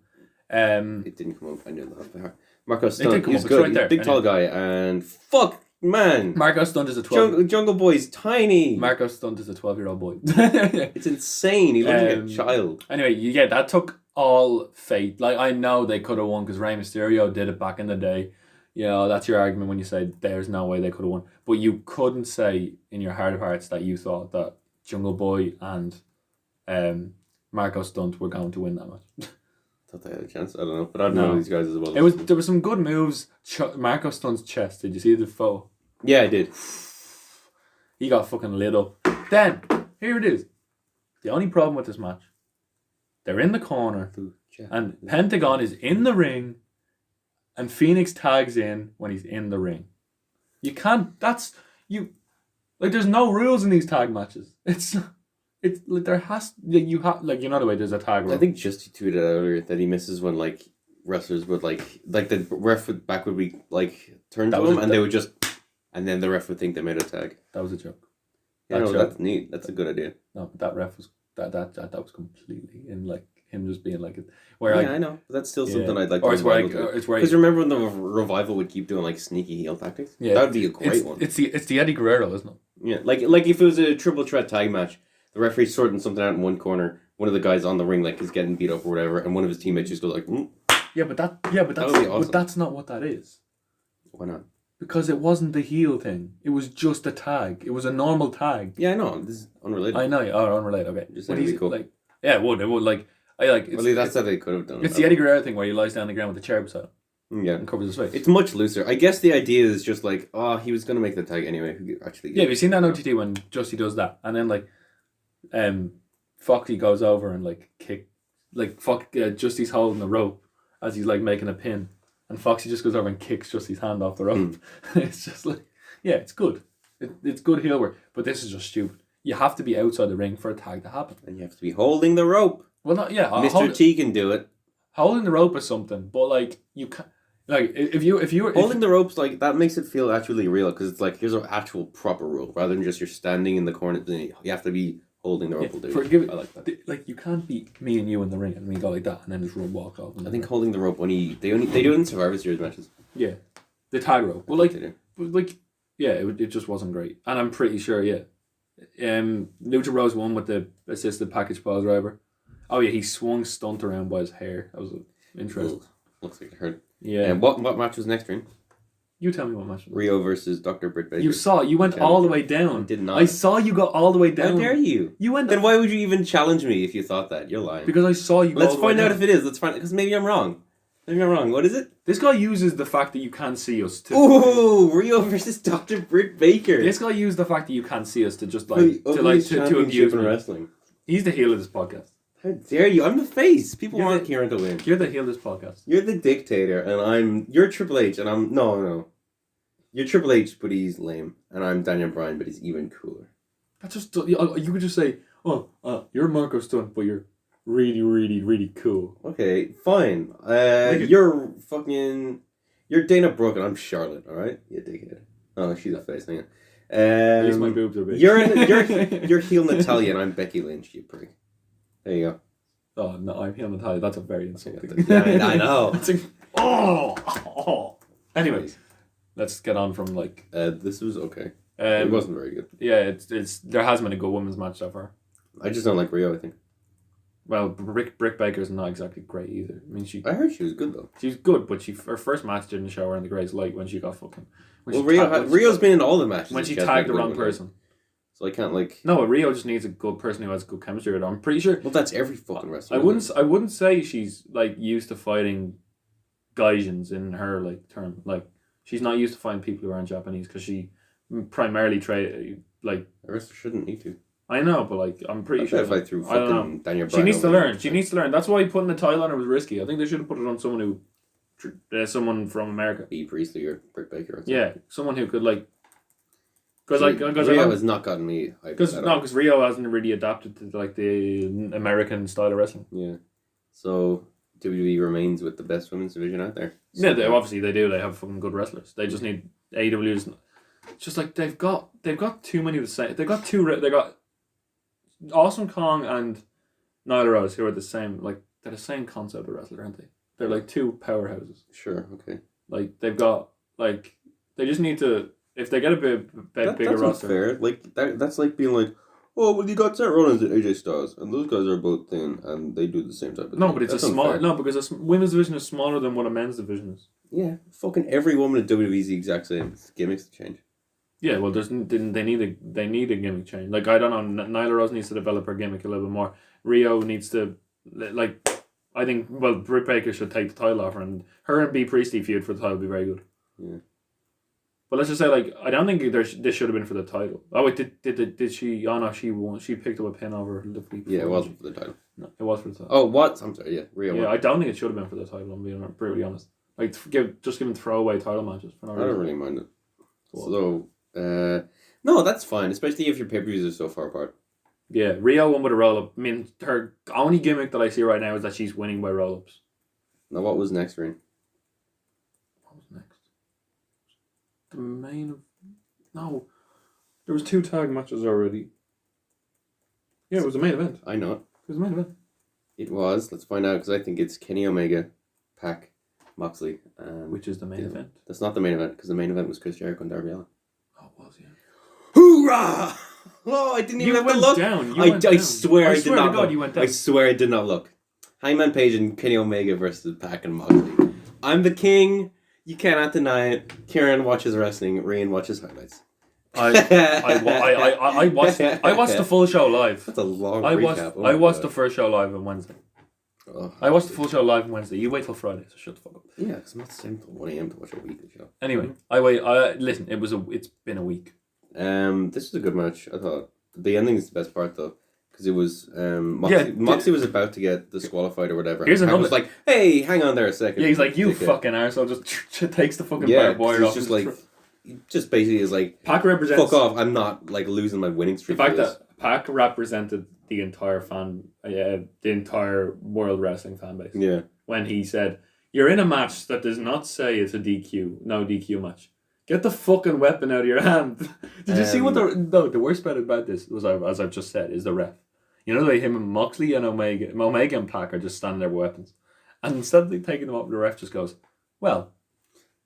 It didn't come up. I knew that off by heart. Marco Stunt. He's good. Right he's there. Big tall guy, and fuck man. Marco Stunt is a 12. Jungle Boy's tiny. Marco Stunt is a 12-year-old boy. It's insane. He looks like a child. Anyway, yeah, that took all fate. Like I know they could have won because Rey Mysterio did it back in the day. You know, that's your argument when you say there's no way they could have won. But you couldn't say in your heart of hearts that you thought that Jungle Boy and Marco Stunt were going to win that match. Thought they had a chance. I don't know, but I don't know these guys as well. There were some good moves. Marco Stunt's chest. Did you see the photo? Yeah, I did. He got fucking lit up. Then here it is. The only problem with this match, they're in the corner, and Pentagon is in the ring, and Phoenix tags in when he's in the ring. You can't. That's you. Like there's no rules in these tag matches. It's like there has you have like you know the way there's a tag rule. I think just tweeted earlier that he misses when like wrestlers would like the ref would be like turned to him and they would just and then the ref would think they made a tag. That was a joke. Yeah, no, that's neat. That's a good idea. No, but that ref was that was completely in like him just being like I know. But that's still something I'd like. Or it's where because remember when the Revival would keep doing like sneaky heel tactics? Yeah, that would be a great one. It's the Eddie Guerrero, isn't it? Yeah, like if it was a triple threat tag match. The referee's sorting something out in one corner. One of the guys on the ring like is getting beat up or whatever, and one of his teammates just goes like, but that's not what that is. Why not? Because it wasn't the heel thing. It was just a tag. It was a normal tag. Yeah, I know. This is unrelated. I know. Oh, unrelated. Okay. Just saying cool. Like, yeah, it would. It would like. That's how they could have done it. It's the Eddie Guerrero thing where he lies down on the ground with the chair beside him. Yeah. And covers his face. It's much looser. I guess the idea is just like, he was gonna make the tag anyway. Actually. Yeah, have you seen that in OTT when Justy does that, and then like, Foxy goes over and like Justy's holding the rope as he's like making a pin, and Foxy just goes over and kicks Justy's hand off the rope. It's just like, yeah, it's good. It's good heel work, but this is just stupid. You have to be outside the ring for a tag to happen, and you have to be holding the rope. Well, not yeah. Mr. T can do it. Holding the rope is something, but like you can. Like if you were holding the ropes, like that makes it feel actually real because it's like here's an actual proper rule rather than just you're standing in the corner. You have to be holding the rope. I like that. Like you can't be me and you in the ring and we go like that and then just walk off. I think holding the rope they do it in Survivor Series matches. Yeah, the tag rope. Well, it just wasn't great, and I'm pretty sure Lucha Bros won with the assisted package pile driver. Oh yeah, he swung Stunt around by his hair. That was interesting. Looks like it hurt. Yeah. And what match was next, Ring? You tell me what match. Rio versus Dr. Britt Baker. You went all the way down. I did not. I saw you go all the way down. How dare you? You went. Then why would you even challenge me if you thought that? You're lying. Because I saw you. Let's find out if it is. Let's find because maybe I'm wrong. Maybe I'm wrong. What is it? This guy uses the fact that you can't see us to. Ooh, Rio versus Dr. Britt Baker. This guy used the fact that you can't see us to just like to abuse me. Wrestling. He's the heel of this podcast. How dare you? I'm the face. People want Kieran to win. You're the heel of this podcast. You're the dictator, and you're Triple H, and I'm no. You're Triple H, but he's lame, and I'm Daniel Bryan, but he's even cooler. That's just you could just say, you're Marco Stunt, but you're really, really, really cool. Okay, fine. You're Dana Brooke, and I'm Charlotte. All right, you dickhead. Oh, she's a face. Hang on. At least my boobs are big. You're heel Natalia, and I'm Becky Lynch. You prick. There you go. Oh no, I'm heel Natalia. That's a very insulting. Yeah, I know. Anyways, let's get on from like. This was okay. It wasn't very good. Yeah, it's there has been a good women's match so far. I just don't like Rio. I think. Well, Britt Baker's not exactly great either. I mean, I heard she was good though. She's good, but her first match didn't show her in the greatest light when she got fucking. Rio's been in all the matches when she tagged the wrong person. So I can't like. No, Rio just needs a good person who has good chemistry with her. I'm pretty sure. Well, that's every fucking wrestler. I wouldn't say she's like used to fighting Gaijins in her like term. Like she's not used to fighting people who aren't Japanese because she primarily trade like. A wrestler shouldn't need to. I know, but like I'm pretty sure. If I threw I don't know. fucking Daniel She Bryan needs to over learn. She needs to learn. That's why putting the title on her was risky. I think they should have put it on someone from America. B. Priestley or Britt Baker. Or something. Yeah, someone who could like. Because Rio has not gotten me. Because Rio hasn't really adapted to like the American style of wrestling. Yeah, so WWE remains with the best women's division out there. So Yeah, obviously they do. They have fucking good wrestlers. They just need AEW's. Just like they've got too many of the same. They got Awesome Kong and Nyla Rose, who are the same. Like they're the same concept of wrestler, aren't they? They're like two powerhouses. Sure. Okay. Like they've got like they just need to. If they get a bigger roster, fair. Like that's like being like, oh well, you got Seth Rollins and AJ Styles, and those guys are both thin, and they do the same type of thing. No, but it's that's a small. unfair. No, because a women's division is smaller than what a men's division is. Yeah, fucking every woman in WWE is the exact same. It's gimmicks to change. Yeah, well, they need a gimmick change. Like I don't know, Nyla Rose needs to develop her gimmick a little bit more. Rio needs to like. I think Britt Baker should take the title off her, and B. Priestley feud for the title would be very good. Yeah. But let's just say, like, I don't think this should have been for the title. Oh wait, did she? Oh no, she won. She picked up a pin over the week. Yeah, it wasn't for the title. No, it was for the title. Oh, what? I'm sorry. Yeah, Rio. Yeah, won. I don't think it should have been for the title. I'm being brutally honest. Like, giving throwaway title matches for no reason. I don't really mind it. So, no, that's fine, especially if your pay-per-views are so far apart. Yeah, Rio won with a roll-up. I mean, her only gimmick that I see right now is that she's winning by roll-ups. Now, what was next, Ring? What was next? The main... No. There was 2 tag matches already. Yeah, it was the main event. I know it. It was the main event. It was. Let's find out, because I think it's Kenny Omega, Pac, Moxley, and... Which is the main event? That's not the main event, because the main event was Chris Jericho and Darby Allin. Oh, it was, yeah. Hoorah! Oh, I didn't even have to look. I swear I did not look. You went down. I swear I did not look. Hangman Page and Kenny Omega versus Pac and Moxley. I'm the king. You cannot deny it. Kieran watches wrestling. Rian watches highlights. I watched the full show live. That's a long recap. I watched the first show live on Wednesday. Oh, I watched the full show live on Wednesday. You wait till Friday, so shut the fuck up. Yeah, because I'm not staying till 1 a.m. to watch a weekly show. Anyway, listen. It's been a week. This was a good match. I thought the ending is the best part though, because it was Moxley was about to get disqualified or whatever. Here's another. Was like, hey, hang on there a second. Yeah, he's like, you fucking arsehole, just takes the fucking barbed wire off. Just like, just basically is like, Pac represents. Fuck off! I'm not like losing my winning streak. The fact that Pac represented the entire the entire world wrestling fan base. Yeah. When he said, "You're in a match that does not say it's a DQ, no DQ match. Get the fucking weapon out of your hand." Did you see what the worst part about this was, as I've just said, is the ref. You know, like him and Moxley and Omega and Pac are just standing there with weapons. And instead of taking them up, the ref just goes, well,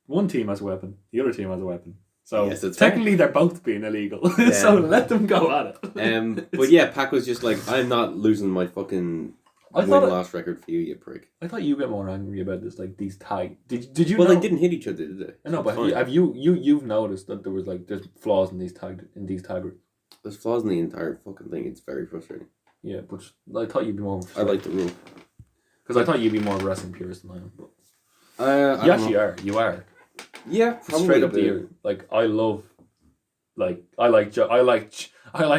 one team has a weapon, the other team has a weapon. So yes, technically they're both being illegal. So let them go at it. But yeah, Pac was just like, I'm not losing my fucking win-loss record for you, you prick. I thought you get more angry about this, like these tag. Did you? Well, know? they didn't hit each other, did they? I know, but you've noticed that there's flaws in these tag groups. There's flaws in the entire fucking thing. It's very frustrating. Yeah, but I thought you'd be more. I like the rule because I thought you'd be more of a wrestling purist than I am. But you actually are. You are. Yeah, probably straight up to you. Like I love. Like I like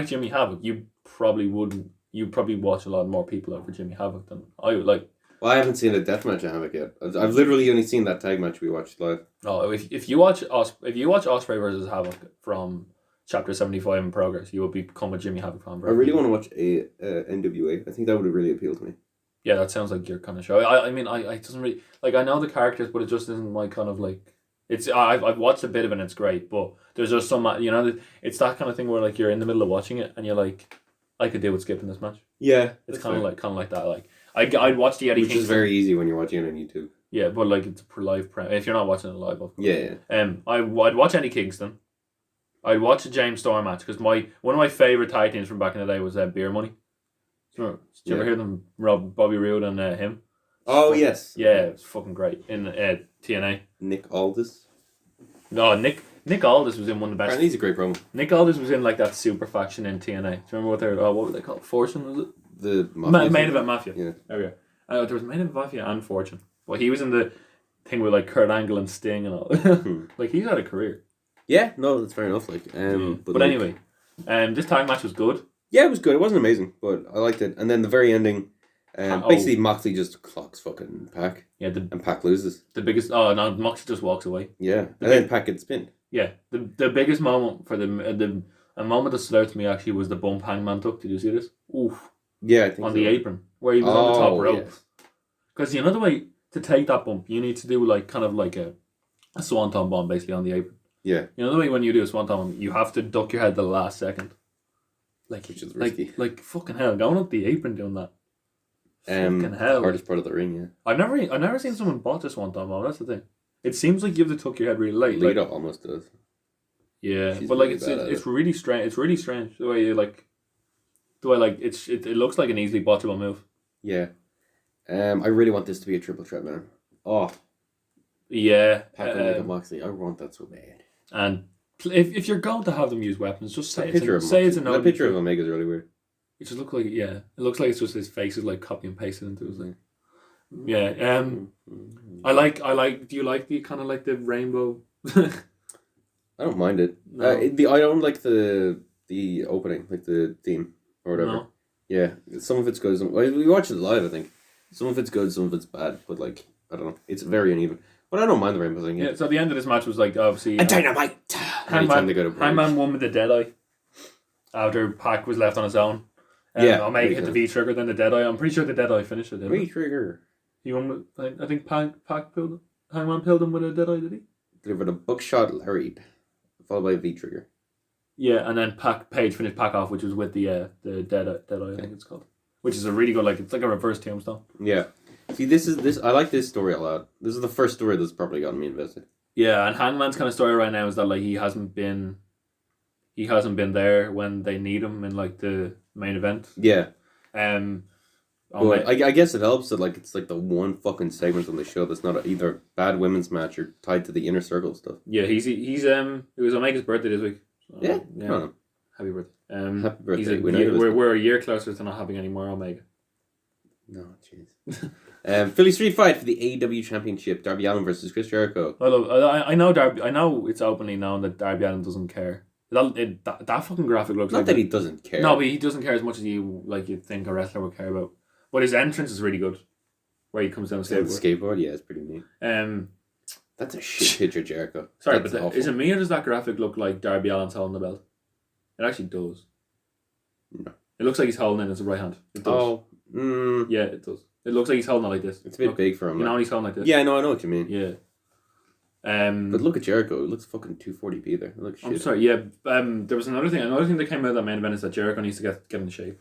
Jimmy Havoc. You probably wouldn't. You probably watch a lot more people over Jimmy Havoc than I would like. Well, I haven't seen a deathmatch of Havoc yet. I've literally only seen that tag match we watched live. Oh, if you watch Ospreay versus Havoc from Chapter 75 in progress, you will become a Jimmy Havoc fan. I really want to watch a NWA. I think that would really appeal to me. Yeah, that sounds like your kind of show. I mean, it doesn't really like. I know the characters, but it just isn't my kind of like. It's I've watched a bit of it and it's great, but there's just some it's that kind of thing where like you're in the middle of watching it and you're like, I could do with skipping this match. Yeah, it's kind of like that. Like I'd watch the Eddie Kingston. Which is very easy when you're watching it on YouTube. Yeah, but like it's a live if you're not watching it live. Of course. Yeah. I'd watch Eddie Kingston. I'd watch a James Storm match because one of my favorite tag teams from back in the day was Beer Money. Did you ever hear them? Bobby Roode and him. Oh yes. Yeah, it's fucking great in TNA. Nick Aldis. No, Nick Aldis was in one of the best. Apparently he's a great promo. Nick Aldis was in like that super faction in TNA. Do you remember what were they called? Fortune, was it? The Main Event Mafia. Yeah. There we go. There was Main Event Mafia and Fortune. Well, he was in the thing with like Kurt Angle and Sting and all. Like he's had a career. Yeah, no, that's fair enough. Like, but anyway, this tag match was good. Yeah, it was good. It wasn't amazing, but I liked it. And then the very ending, basically Moxley just clocks fucking Pac. Yeah, and Pac loses. The biggest. Oh no, Moxley just walks away. Yeah, and then Pac gets pinned. Yeah, the biggest moment for a moment that stood out to me actually was the bump Hangman took. Did you see this? Oof. Yeah, I think on so. the apron where he was on the top rope. Yes. Because you know the way to take that bump, you need to do like kind of like a swanton bomb basically on the apron. Yeah. You know the way when you do a swanton bomb, you have to duck your head the last second. Like, which is risky. Like fucking hell, going up the apron doing that. Fucking hell. The hardest part of the ring, yeah. I've never seen someone botch a swanton bomb. That's the thing. It seems like you have to tuck your head really late. Lita almost does. Yeah, She's but like really it's really strange. It's really strange the way you like. The way like it looks like an easily botchable move. Yeah. I really want this to be a triple threat, man. Oh. Yeah. Pac and Moxley. I want that so bad. And if you're going to have them use weapons, just say it's a no. That picture of Omega is really weird. It just looks like it looks like it's just his face is like copy and pasted into his thing. Yeah. I like. Do you like the kind of like the rainbow? I don't mind it. No. I don't like the opening, like the theme or whatever. No. Yeah, some of it's good. We watched it live, I think. Some of it's good, some of it's bad. But like, I don't know. It's very uneven. But I don't mind the rainbow thing. Yeah. So the end of this match was like obviously a dynamite. Hangman won with the Deadeye. After Pac was left on his own. Omega hit the V trigger, then the Deadeye. I'm pretty sure the Deadeye finished it. V trigger. He won with, I think Pac pilled him. Hangman pilled him with a Deadeye, did he? Delivered a buckshot lariat, followed by a V trigger. Yeah, and then Page finished Pac off, which was with the Deadeye, I think it's called. Which is a really good, like, it's like a reverse tombstone. Yeah. See, this I like this story a lot. This is the first story that's probably gotten me invested. Yeah, and Hangman's kind of story right now is that like he hasn't been there when they need him in like the main event. Yeah. But I guess it helps that like it's like the one fucking segment on the show that's not either a bad women's match or tied to the inner circle stuff. Yeah, he's it was Omega's birthday this week. So, yeah. Happy birthday. Happy birthday. We're a year closer to not having any more Omega. No, jeez. Philly Street Fight for the AEW Championship. Darby Allin versus Chris Jericho. I know Darby. I know it's openly known that Darby Allin doesn't care. That fucking graphic looks not like that he doesn't care. No, but he doesn't care as much as you'd think a wrestler would care about. But his entrance is really good, where he comes down the skateboard. Yeah, it's pretty neat. That's a shit picture, Jericho. Sorry, but is it me or does that graphic look like Darby Allin's holding the belt? It actually does. No. It looks like he's holding it in his right hand. It does. Oh. Yeah, it does. It looks like he's holding it like this. It's a bit big for him. You know, he's holding like this. Yeah, I know what you mean. Yeah. But look at Jericho. It looks fucking 240p there. It looks shit. I'm sorry. Yeah. There was another thing. Another thing that came out of that main event is that Jericho needs to get into shape.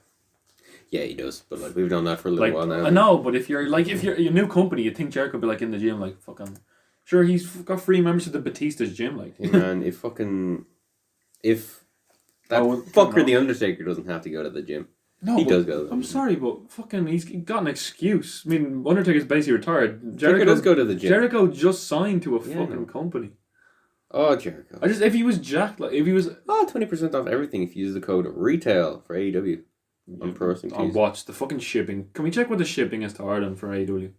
Yeah, he does. But like we've done that for a little while now. I know, but if you're a new company, you'd think Jericho would be like in the gym, like fucking. Sure, he's got free membership to Batista's gym, like. Hey man, if that fucker the Undertaker doesn't have to go to the gym. No, he does go to the I'm sorry, but fucking he's got an excuse. I mean, Undertaker's basically retired. Jericho does go to the gym. Jericho just signed to a fucking company. Oh, Jericho. If he was jacked, like if he was 20% off everything if you use the code RETAIL for AEW on Pro Wrestling Tees. I'll watch the fucking shipping. Can we check what the shipping is to Ireland for AEW?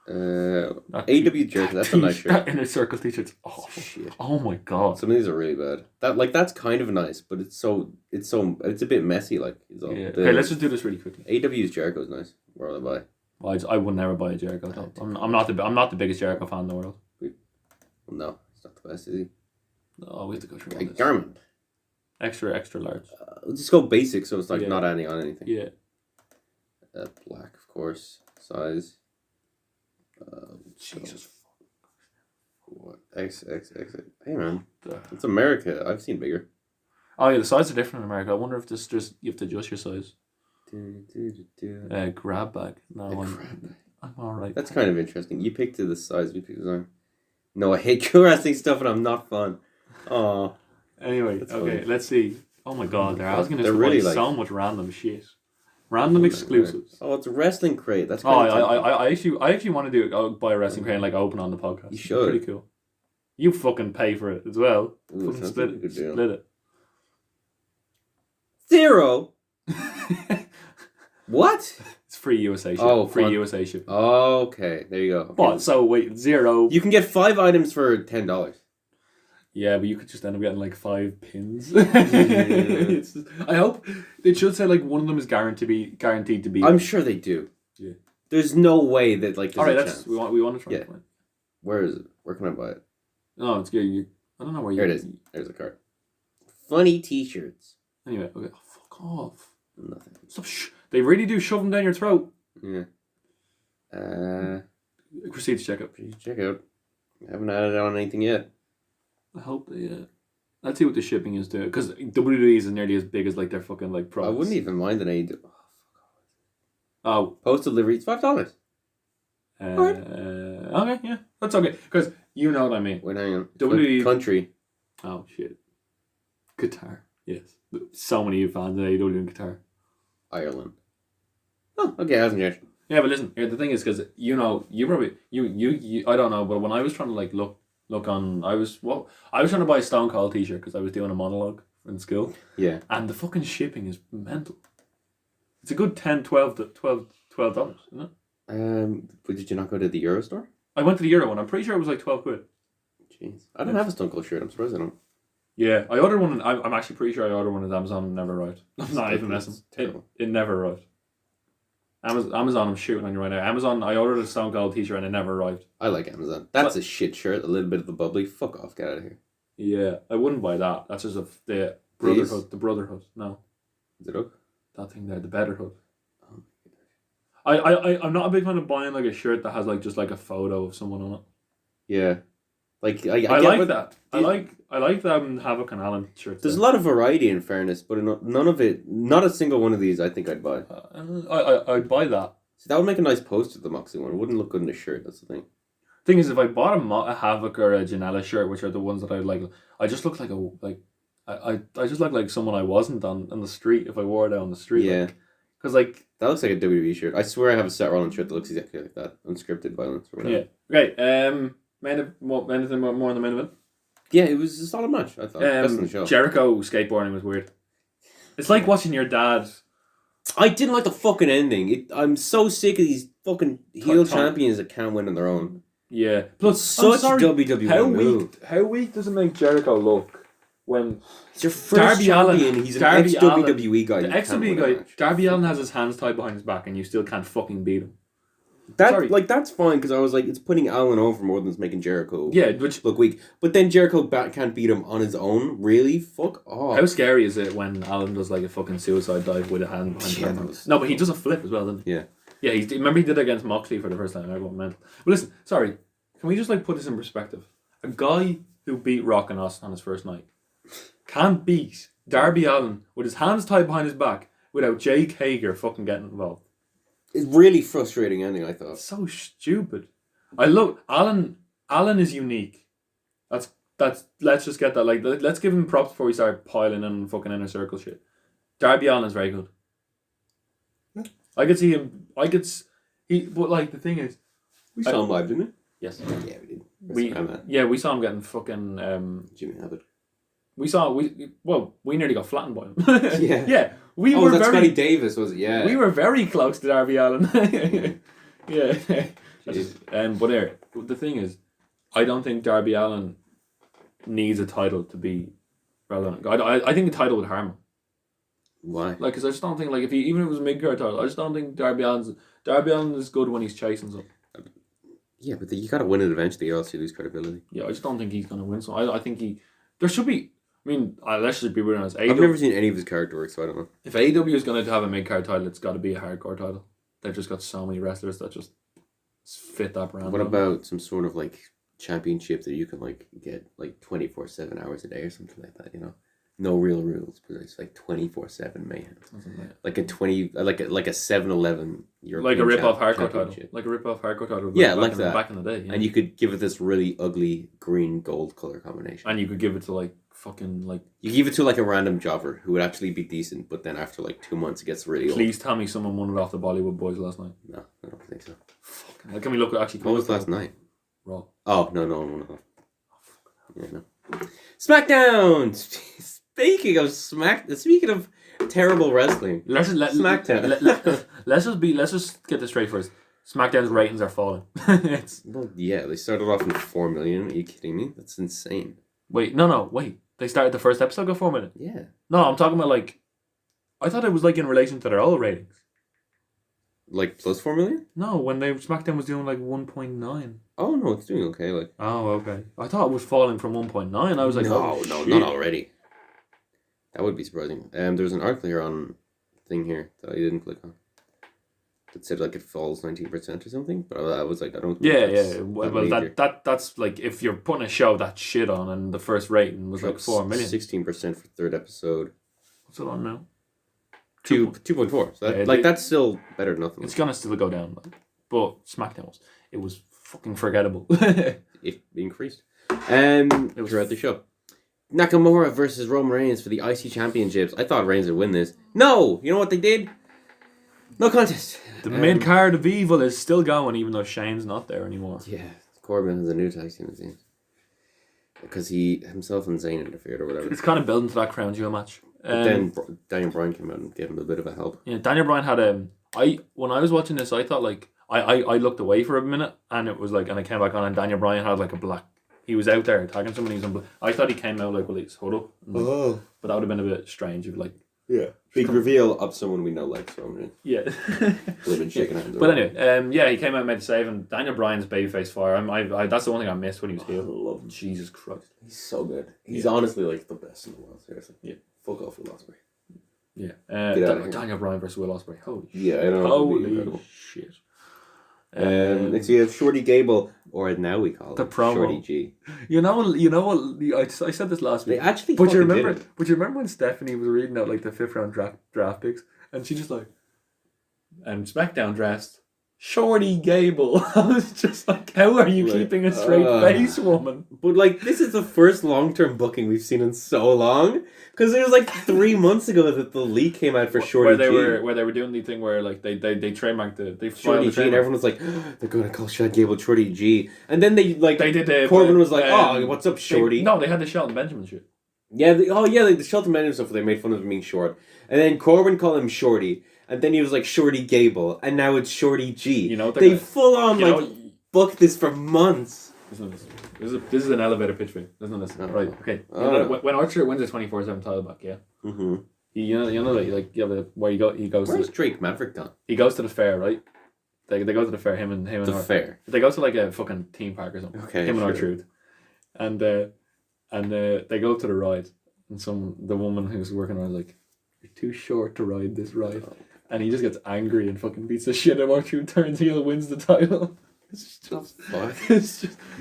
AEW jersey, that's a nice shirt. That Inner Circle t-shirts. Oh shit. Oh my god. Some of these are really bad. That's kind of nice, but it's a bit messy. Like yeah. Okay, let's just do this really quickly. AEW's Jericho's nice. Where will I buy? Well, I would never buy a Jericho. I'm not the biggest Jericho fan in the world. Well, no, it's not the best, is he? No, we have to go through all this. Garment. Extra large. Just go basic, so it's like not adding on anything. Yeah. Black, of course. Size. Jesus. What? X. Hey man, it's America. I've seen bigger. Oh yeah, the sizes are different in America. I wonder if this just you have to adjust your size. Grab bag. No, I'm all right. That's kind of interesting. You picked the size. We picked design. No, I hate cool wrestling stuff, and I'm not fun. Oh. Anyway, okay, funny. Let's see. Oh my god, they're asking us to really buy so much random shit. Random exclusives. Oh, it's a wrestling crate. That's I actually want to buy a wrestling crate and like open on the podcast. You should. It's pretty cool. You fucking pay for it as well. Ooh, split it. 0. What? It's free USA ship. Oh, free USA ship. Okay, there you go. Okay. But so wait, 0. You can get 5 items for $10. Yeah, but you could just end up getting like 5 pins. It's just- I hope it should say like one of them is guaranteed to be. I'm sure they do. Yeah. There's no way that like. All right, there's a let's chance. we want to try. Yeah. And find it. Where is it? Where can I buy it? No, it's good. I don't know where you. There it is. There's a card. Funny T-shirts. Anyway, okay. Oh, fuck off. Nothing. Stop. They really do shove them down your throat. Yeah. Proceed to check out. Please check out. I haven't added on anything yet. I hope they. Let's see what the shipping is too, because WWE is nearly as big as like their fucking like products. I wouldn't even mind an any. Oh, Post delivery. It's $5. okay, yeah, that's okay, because you know what I mean. Wait, hang on. WWE Country. Oh shit. Qatar. Yes. So many fans of AEW in Qatar. Ireland. Oh, okay, hasn't yet. Yeah, but listen, here the thing is, because you probably you I don't know, but when I was trying to like look on, I was trying to buy a Stone Cold t-shirt because I was doing a monologue in school. Yeah. And the fucking shipping is mental. It's a good $12, isn't it? But did you not go to the Euro store? I went to the Euro one. I'm pretty sure it was like 12 quid. Jeez, I don't have a Stone Cold shirt. I'm surprised I don't. Yeah, I ordered one. I'm actually pretty sure I ordered one at Amazon and never arrived. I'm not even messing. It never arrived. Amazon, I'm shooting on you right now. Amazon, I ordered a Stone Cold t-shirt and it never arrived. I like Amazon. That's a shit shirt. A little bit of the bubbly. Fuck off. Get out of here. Yeah, I wouldn't buy that. That's just the Brotherhood. These? The Brotherhood. No, Is it up? that thing there, the Betterhood. Oh. I'm not a big fan of buying like a shirt that has like just like a photo of someone on it. Yeah. Like I I get like what- that. I like them Havoc and Allen shirts. There's a lot of variety in fairness, but none of it. Not a single one of these. I think I'd buy. I'd buy that. So that would make a nice poster. The Moxley one. It wouldn't look good in a shirt. That's the thing. Thing is, if I bought a Havoc or a Janela shirt, which are the ones that I like, I just look like I just look like someone I wasn't on the street if I wore it out on the street. Yeah. Because like That looks like a WWE shirt. I swear I have a Seth Rollins shirt that looks exactly like that. Unscripted violence or whatever. yeah, great. Anything more on the main event? Yeah, it was a solid match. I thought. Best in the show. Jericho skateboarding was weird. It's like watching your dad. I didn't like the fucking ending. I'm so sick of these fucking heel Tom. champions that can't win on their own. Yeah. Plus, Such WWE how move. how weak does it make Jericho look when It's your first Darby Allin- champion. He's an Darby ex-WWE guy. the You ex can't WWE win a guy, match. Darby Allin has his hands tied behind his back and you still can't fucking beat him. That's fine because I was like, it's putting Allen over more than it's making Jericho Yeah, which look weak. But then Jericho can't beat him on his own. Really? Fuck off. how scary is it when Allen does like a fucking suicide dive with a hand behind Yeah, him? that was- No, but he does a flip as well, doesn't he? Yeah. Yeah, remember he did it against Moxley for the first time. Everyone mental. But listen, sorry, can we just like put this in perspective? A guy who beat Rock and Austin on his first night can't beat Darby Allin with his hands tied behind his back without Jake Hager fucking getting involved. It's really frustrating ending, I thought. It's so stupid. I love Allen. Allen is unique. That's. Let's just get that. Like, let's give him props before we start piling in fucking inner circle shit. Darby Allin is very good. Yeah. I could see him. But like the thing is, We saw him live, didn't yes, we? Yeah, we did. we saw him getting fucking. Jimmy Abbott. We nearly got flattened by him. Yeah. Yeah. We Oh, were that's very. Scotty Davis, was it? Yeah. We were very close to Darby Allin. Yeah. Jeez. But there, the thing is, I don't think Darby Allin needs a title to be relevant. I think the title would harm him. Why? Like, because I just don't think, like, even if it was a mid-card title, I just don't think Darby Allin is good when he's chasing something. Yeah, but you gotta win it eventually, or else you lose credibility. Yeah, I just don't think he's going to win. So I think there should be, I mean, let's just be real honest. I've never seen any of his character work, so I don't know. If AEW is going to have a mid-card title, it's got to be a hardcore title. They've just got so many wrestlers that just fit that brand. What about some sort of like championship that you can like get like 24/7 hours a day or something like that? You know, no real rules, but it's like 24/7 mayhem. Like a 7-Eleven European Like a rip-off hardcore title. championship. Like a rip-off hardcore title. Yeah, like that. Back in the day. Yeah. And you could give it this really ugly green gold color combination. And you could give it to like fucking like. You give it to like a random jobber who would actually be decent, but then after like 2 months it gets really old. Please tell me someone won it off the Bollywood Boys last night. No, I don't think so. Fucking. Like, can we look at actually? What was last night? Raw. Oh, no. Yeah, no. SmackDown! Speaking of terrible wrestling. Let's SmackDown. let's just get this straight first. SmackDown's ratings are falling. Well, yeah, they started off in 4 million. Are you kidding me? That's insane. Wait, no, wait. They started the first episode got 4 million. Yeah. No, I'm talking about like. I thought it was like in relation to their old ratings. Like plus 4 million? No, when they SmackDown was doing like 1.9. Oh no, it's doing okay. Like. Oh, okay. I thought it was falling from 1.9. I was like, no, oh, no, shit. not already. That would be surprising. There's an article here on thing here that I didn't click on. That said like it falls 19% or something, but I was like, I don't. Yeah, think that's Well, that's like if you're putting a show that shit on and the first rating was like 4 million. 16% for third episode. What's it on now? 2.4. So that, that's still better than nothing. It's gonna still go down, but SmackDown was fucking forgettable. It increased. It was throughout the show. Nakamura versus Roman Reigns for the IC Championships. I thought Reigns would win this. No, you know what they did? No contest. The mid card of evil is still going, even though Shane's not there anymore. Yeah, Corbin has a new tag team, it seems. Because he himself and Zayn interfered or whatever. It's kind of building to that Crown Jewel match. But then Daniel Bryan came out and gave him a bit of a help. Yeah, Daniel Bryan had when I was watching this, I thought like I looked away for a minute and it was like, and I came back on and Daniel Bryan had like a black. He was out there tagging someone. I thought he came out like with his hood up. But that would have been a bit strange if like. Yeah. Big reveal of someone we know like Roman. Yeah. Living shaking hands. But anyway, he came out and made the save, and Daniel Bryan's babyface fire. That's the one thing I missed when he was here. I love him. Jesus Christ. He's so good. He's honestly like the best in the world, seriously. Yeah. Fuck off with Ospreay. Yeah. Daniel Bryan versus Will Ospreay. Holy shit. Yeah, I know. Holy shit. Next we have Shorty Gable, or now we call the it promo. Shorty G. You know what? I said this last week. They actually But you did it. remember when Stephanie was reading out like the 5th round draft picks, and she just like, and SmackDown dressed Shorty Gable. I was just like, how are you keeping a straight face, woman? But like, this is the first long-term booking we've seen in so long. Because it was like 3 months ago that the leak came out for Shorty G. Where they were doing the thing where like they trademarked they Shorty G, and everyone was like, they're going to call Shorty Gable Shorty G. And then they did Corbin was like, oh, what's up, Shorty? They had the Shelton Benjamin shit. Yeah, the Shelton Benjamin stuff where they made fun of him being short. And then Corbin called him Shorty. And then he was like Shorty Gable. And now it's Shorty G. You know what they full on booked this for months. This is an elevator pitch for you. Listen to this. Right, okay. When Archer wins a 24/7 title back, yeah? Mm-hmm. Where he goes Where's Drake Maverick gone? He goes to the fair, right? They go to the fair, him and fair? They go to like a fucking theme park or something. Okay, him and R-Truth. And they go to the ride. And the woman who's working on is like, you're too short to ride this ride. Oh. And he just gets angry and fucking beats the shit out of R-Truth, turns heel, wins the title. It's just,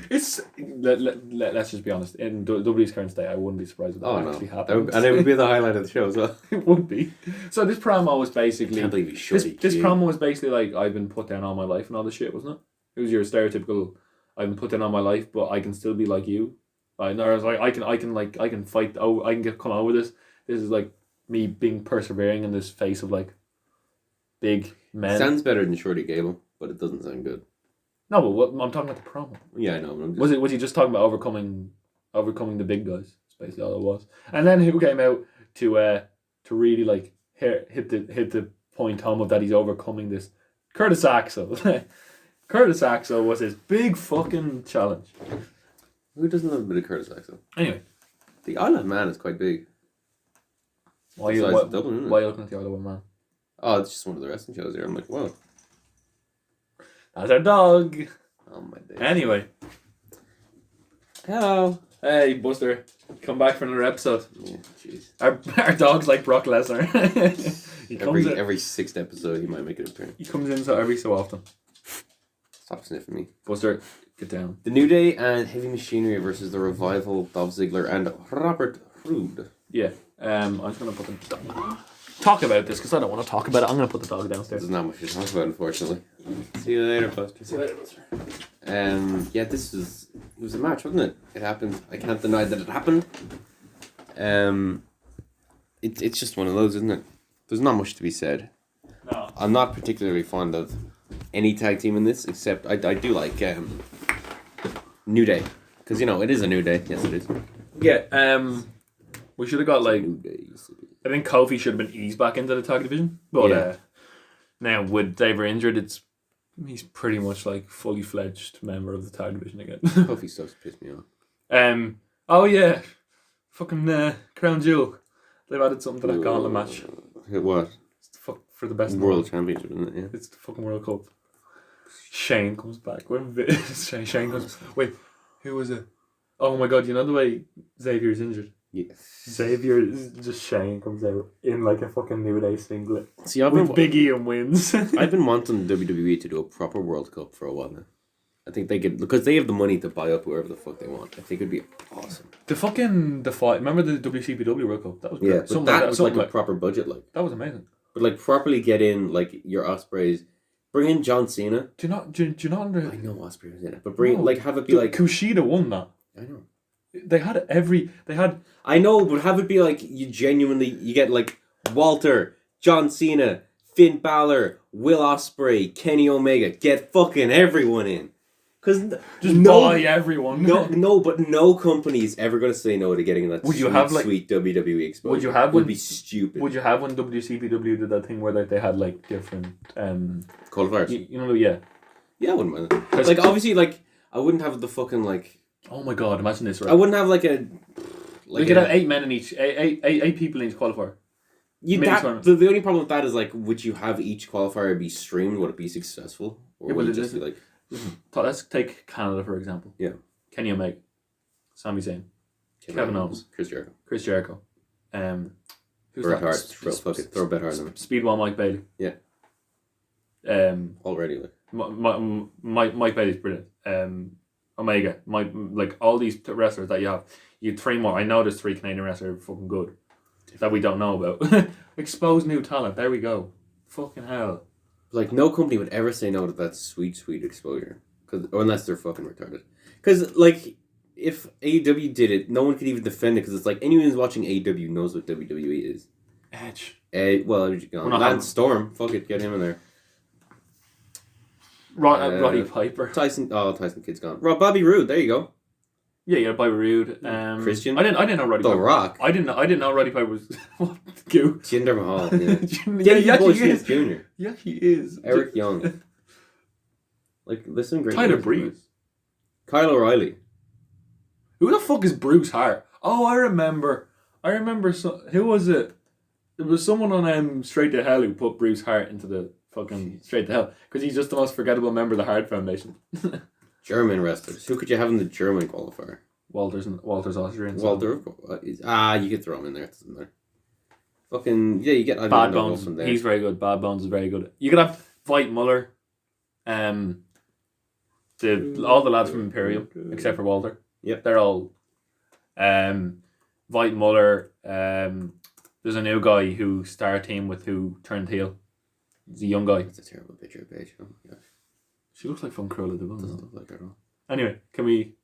let's just be honest. In WWE's current state, I wouldn't be surprised if that actually happened. And it would be the highlight of the show as well. It would be. So this promo was basically. I can't believe this promo was basically like, I've been put down all my life and all this shit, wasn't it? It was your stereotypical, I've been put down all my life, but I can still be like you. I was like, I can fight. Oh, I can come over this. This is like me being persevering in this face of like big men. Sounds better than Shorty Gable, but it doesn't sound good. No, but I'm talking about the promo. Yeah, I know. Was he just talking about overcoming the big guys? That's basically all it was. And then who came out to really like hit the point home of that he's overcoming this? Curtis Axel. Curtis Axel was his big fucking challenge. Who doesn't love a bit of Curtis Axel? Anyway, the Isle of Man is quite big. Why are you looking at the Isle of Man? Oh, it's just one of the wrestling shows here. I'm like, whoa. That's our dog. Oh my days. Anyway. Hello. Hey, Buster. Come back for another episode. Yeah, jeez. Our dog's like Brock Lesnar. Every sixth episode he might make an appearance. He comes in every so often. Stop sniffing me. Buster, get down. The New Day and Heavy Machinery versus the Revival, Dolph Ziggler and Robert Roode. Yeah. I'm just going to put them... Talk about this because I don't want to talk about it. I'm going to put the dog downstairs. There's not much to talk about, unfortunately. See you later, Buster. See you later, Buster. Yeah, it was a match, wasn't it? It happened. I can't deny that it happened. It's just one of those, isn't it? There's not much to be said. No. I'm not particularly fond of any tag team in this, except I do like New Day. Because, it is a New Day. Yes, it is. Yeah, we should have got like... New Day, yes, it is. I think Kofi should have been eased back into the tag division. But now with Daver injured, he's pretty much like fully fledged member of the tag division again. Kofi stuff's pissed me off. Oh yeah, fucking Crown Jewel. They've added something to that gauntlet match. What? It's the fuck for the best in the World world. Championship, isn't it? Yeah. It's the fucking World Cup. Shane comes back. Shane comes. Wait, who was it? Oh my god! You know the way Xavier's injured. Yeah. Xavier is just Shane comes out in like a fucking New Day singlet See, I've with Big E and wins. I've been wanting WWE to do a proper World Cup for a while now. I think they could, because they have the money to buy up whoever the fuck they want. I think it'd be awesome. The fight. Remember the WCPW World Cup? That was great. Yeah, but that was like a proper budget, like. That was amazing. But like properly get in like your Ospreys, bring in John Cena. Do you not under? I know Osprey was in it, but like have it be like Kushida won that. I know. They had. I know, but have it be like you get like Walter, John Cena, Finn Balor, Will Ospreay, Kenny Omega. Get fucking everyone in. Because just buy everyone. But no company is ever going to say no to getting that sweet WWE exposure. Would you have it would be stupid. Would you have when WCPW did that thing where like, they had like different qualifiers? You know, yeah. Yeah, I wouldn't mind it. Like obviously, like I wouldn't have the fucking like. Oh my god! Imagine this. Right? I wouldn't have like a. Like you could have 8 men in each, eight people in each qualifier. The only problem with that is like, would you have each qualifier be streamed? Would it be successful? Or would it just be like? Let's take Canada for example. Yeah. Kenny Omega, Sami Zayn, Kevin Owens, Chris Jericho. Who's Bret that? Hart. Throw Bret Hart in there. Speedball Mike Bailey. Yeah. Already like. Mike Bailey's brilliant. Omega, like all these wrestlers that you have, you 3 more. I know there's 3 Canadian wrestlers fucking good that we don't know about. Expose new talent. There we go. Fucking hell. Like no company would ever say no to that sweet exposure, unless they're fucking retarded. Because like if AEW did it, no one could even defend it because it's like anyone who's watching AEW knows what WWE is. Edge. Lance Storm. Fuck it, get him in there. Roddy Piper. Tyson Kidd's gone. Bobby Roode. There you go. Yeah, Bobby Roode. Christian. I didn't know Roddy The Piper. Rock. I didn't know Roddy Piper was Goo. Jinder Mahal. Yeah, he is. Jr. Yeah, he is. Eric Young. Like, listen, great. Tyler Breeze. Kyle O'Reilly. Who the fuck is Bruce Hart? Oh, I remember. Who was it? There was someone on Straight to Hell who put Bruce Hart into the fucking Straight to Hell because he's just the most forgettable member of the Hart Foundation. German wrestlers. Who could you have in the German qualifier? Walter's Austrian. Walter. You could throw him in there. It doesn't matter. Fucking yeah, you get Bad Bones. He's very good. Bad Bones is very good. You could have Veit Muller. All the lads from Imperium except for Walter. Yep. They're all. Veit Muller. There's a new guy who started a team with who turned heel. He's a young guy. It's a terrible picture of Paige. Oh my gosh. She looks like Fun Cruella de Vil. Doesn't look like her at all. Anyway, can we...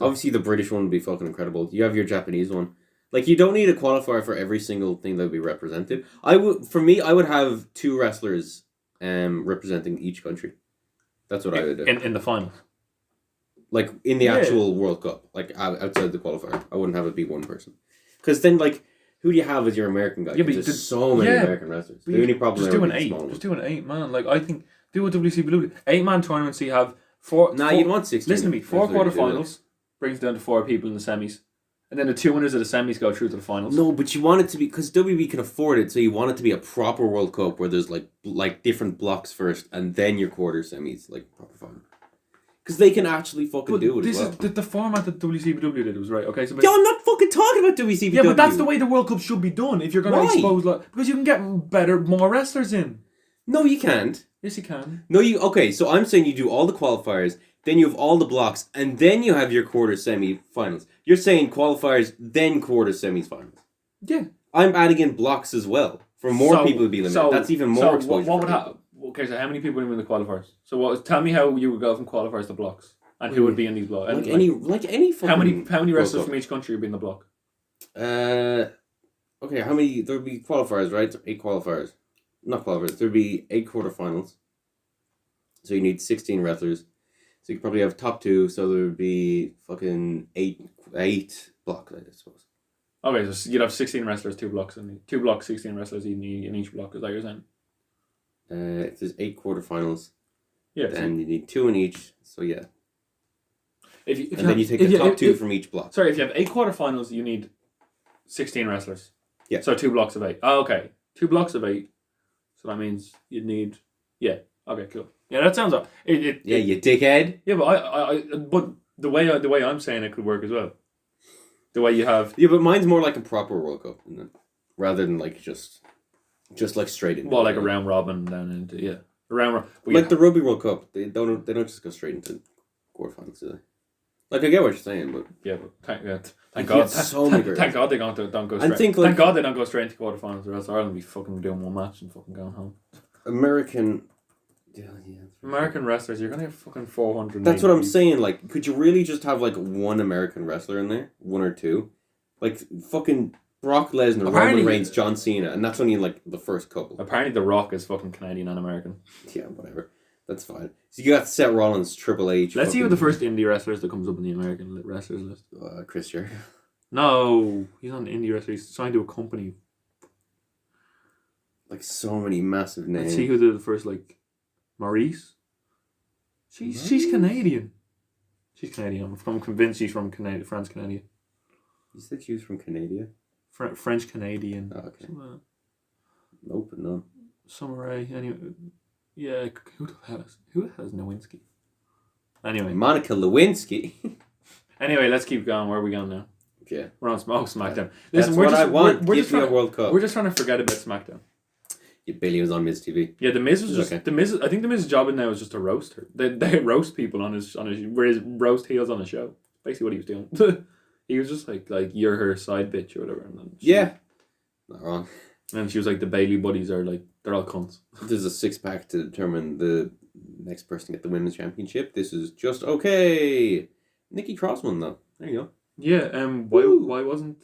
Obviously, the British one would be fucking incredible. You have your Japanese one. Like, you don't need a qualifier for every single thing that would be represented. I would have 2 wrestlers representing each country. That's what I would do. In the finals? Like, in the actual World Cup. Like, outside the qualifier. I wouldn't have it be one person. Because then, like... Who do you have as your American guy? Yeah, there's so many American wrestlers. The only problem just do an 8. Just do an 8, man. Like I think do a WCW 8-man tournament. So you have 4. You'd want 16. Listen to me. 4 quarterfinals brings down to 4 people in the semis, and then the 2 winners of the semis go through to the finals. No, but you want it to be because WWE can afford it. So you want it to be a proper World Cup where there's like different blocks first, and then your quarter semis, like proper final. Because they can actually fucking do it as well. This is the format that WCW did. It was right. Okay, so I'm not fucking talking about WCW. Yeah, but that's the way the World Cup should be done. If you're going to expose, because you can get more wrestlers in. No, you can't. Yes, you can. No, okay. So I'm saying you do all the qualifiers, then you have all the blocks, and then you have your quarter semi-finals. You're saying qualifiers, then quarter semi-finals. Yeah. I'm adding in blocks as well for more people to be limited. That's even more exposure. So what would happen? Okay, so how many people would win the qualifiers? So tell me how you would go from qualifiers to blocks, and who would be in these blocks? Like any fucking how many wrestlers from each country would be in the block? Okay, how many? There'd be qualifiers, right? 8 qualifiers, not qualifiers. There'd be 8 quarterfinals. So you need 16 wrestlers. So you could probably have top 2. So there would be fucking 8 blocks, I suppose. Okay, so you'd have 16 wrestlers, 2 blocks, and 2 blocks, 16 wrestlers in each block. Is that what you're saying? If there's 8 quarterfinals, yeah, then you need 2 in each. So yeah. And then you take the top two from each block. Sorry, if you have 8 quarterfinals, you need 16 wrestlers. Yeah. So 2 blocks of 8. Oh, okay. 2 blocks of 8. So that means you'd need. Yeah. Okay. Cool. Yeah, that sounds. You dickhead. Yeah, but the way I'm saying it could work as well. The way you have. Yeah, but mine's more like a proper World Cup, isn't it? Rather than like just like straight into. Well, like a round robin down into a round robin. Like the Rugby World Cup, they don't just go straight into quarterfinals, do they? Like I get what you're saying, but thank God, thank God they don't go straight. Thank God they don't go straight into quarterfinals, or else Ireland will be fucking doing one match and fucking going home. American wrestlers, you're gonna have fucking 400. That's what I'm saying. Like, could you really just have like one American wrestler in there, 1 or 2, like fucking Brock Lesnar, Roman Reigns, John Cena, and that's only like the first couple. Apparently, The Rock is fucking Canadian and American. Yeah, whatever. That's fine. So you got Seth Rollins, Triple H. Let's see who the first indie wrestlers that comes up in the American wrestlers list. Chris Jericho. No, he's not an indie wrestler. He's signed to a company. Like so many massive names. Let's see who did the first, like Maurice. She's Canadian. She's Canadian. I'm convinced she's from France, Canada. You said she was from Canada? French Canadian. Oh, okay. Nope, no. Samurai. Anyway, yeah. Who the hell is Nowinski? Anyway, Monica Lewinsky. Anyway, let's keep going. Where are we going now? Yeah, we're on SmackDown. Listen, that's what I want. Give me a World Cup. We're just trying to forget about SmackDown. Yeah, Billy was on Miz TV. Yeah, the Miz was just okay. The Miz. I think the Miz's job in now is just to roast her. They roast people on his roast heels on the show. Basically, what he was doing. He was just like you're her side bitch or whatever. And then not wrong. And she was like, the Bailey buddies are like, they're all cunts. There's a 6-pack to determine the next person to get the women's championship. This is just okay. Nikki Cross won though. There you go. Yeah. Why wasn't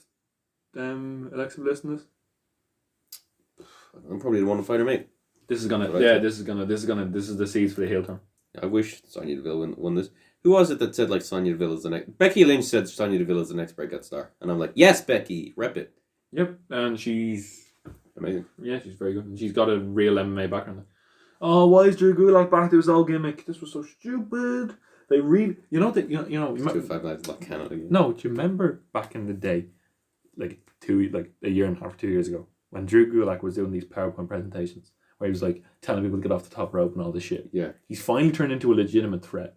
Alexa Bliss in this? I'm probably the one to fight her mate. This is the seeds for the heel turn. I wish Sonya Deville won this. Who was it that said like Sonya Deville is the next? Becky Lynch said Sonya Deville is the next breakout star, and I'm like, yes, Becky, rep it. Yep, and she's amazing. Yeah, she's very good, and she's got a real MMA background. Oh, why is Drew Gulak back to his old gimmick? This was so stupid. They really, you know. 205 Live about Canada. No, do you remember back in the day, like a year and a half, 2 years ago, when Drew Gulak was doing these PowerPoint presentations where he was like telling people to get off the top rope and all this shit. Yeah, he's finally turned into a legitimate threat.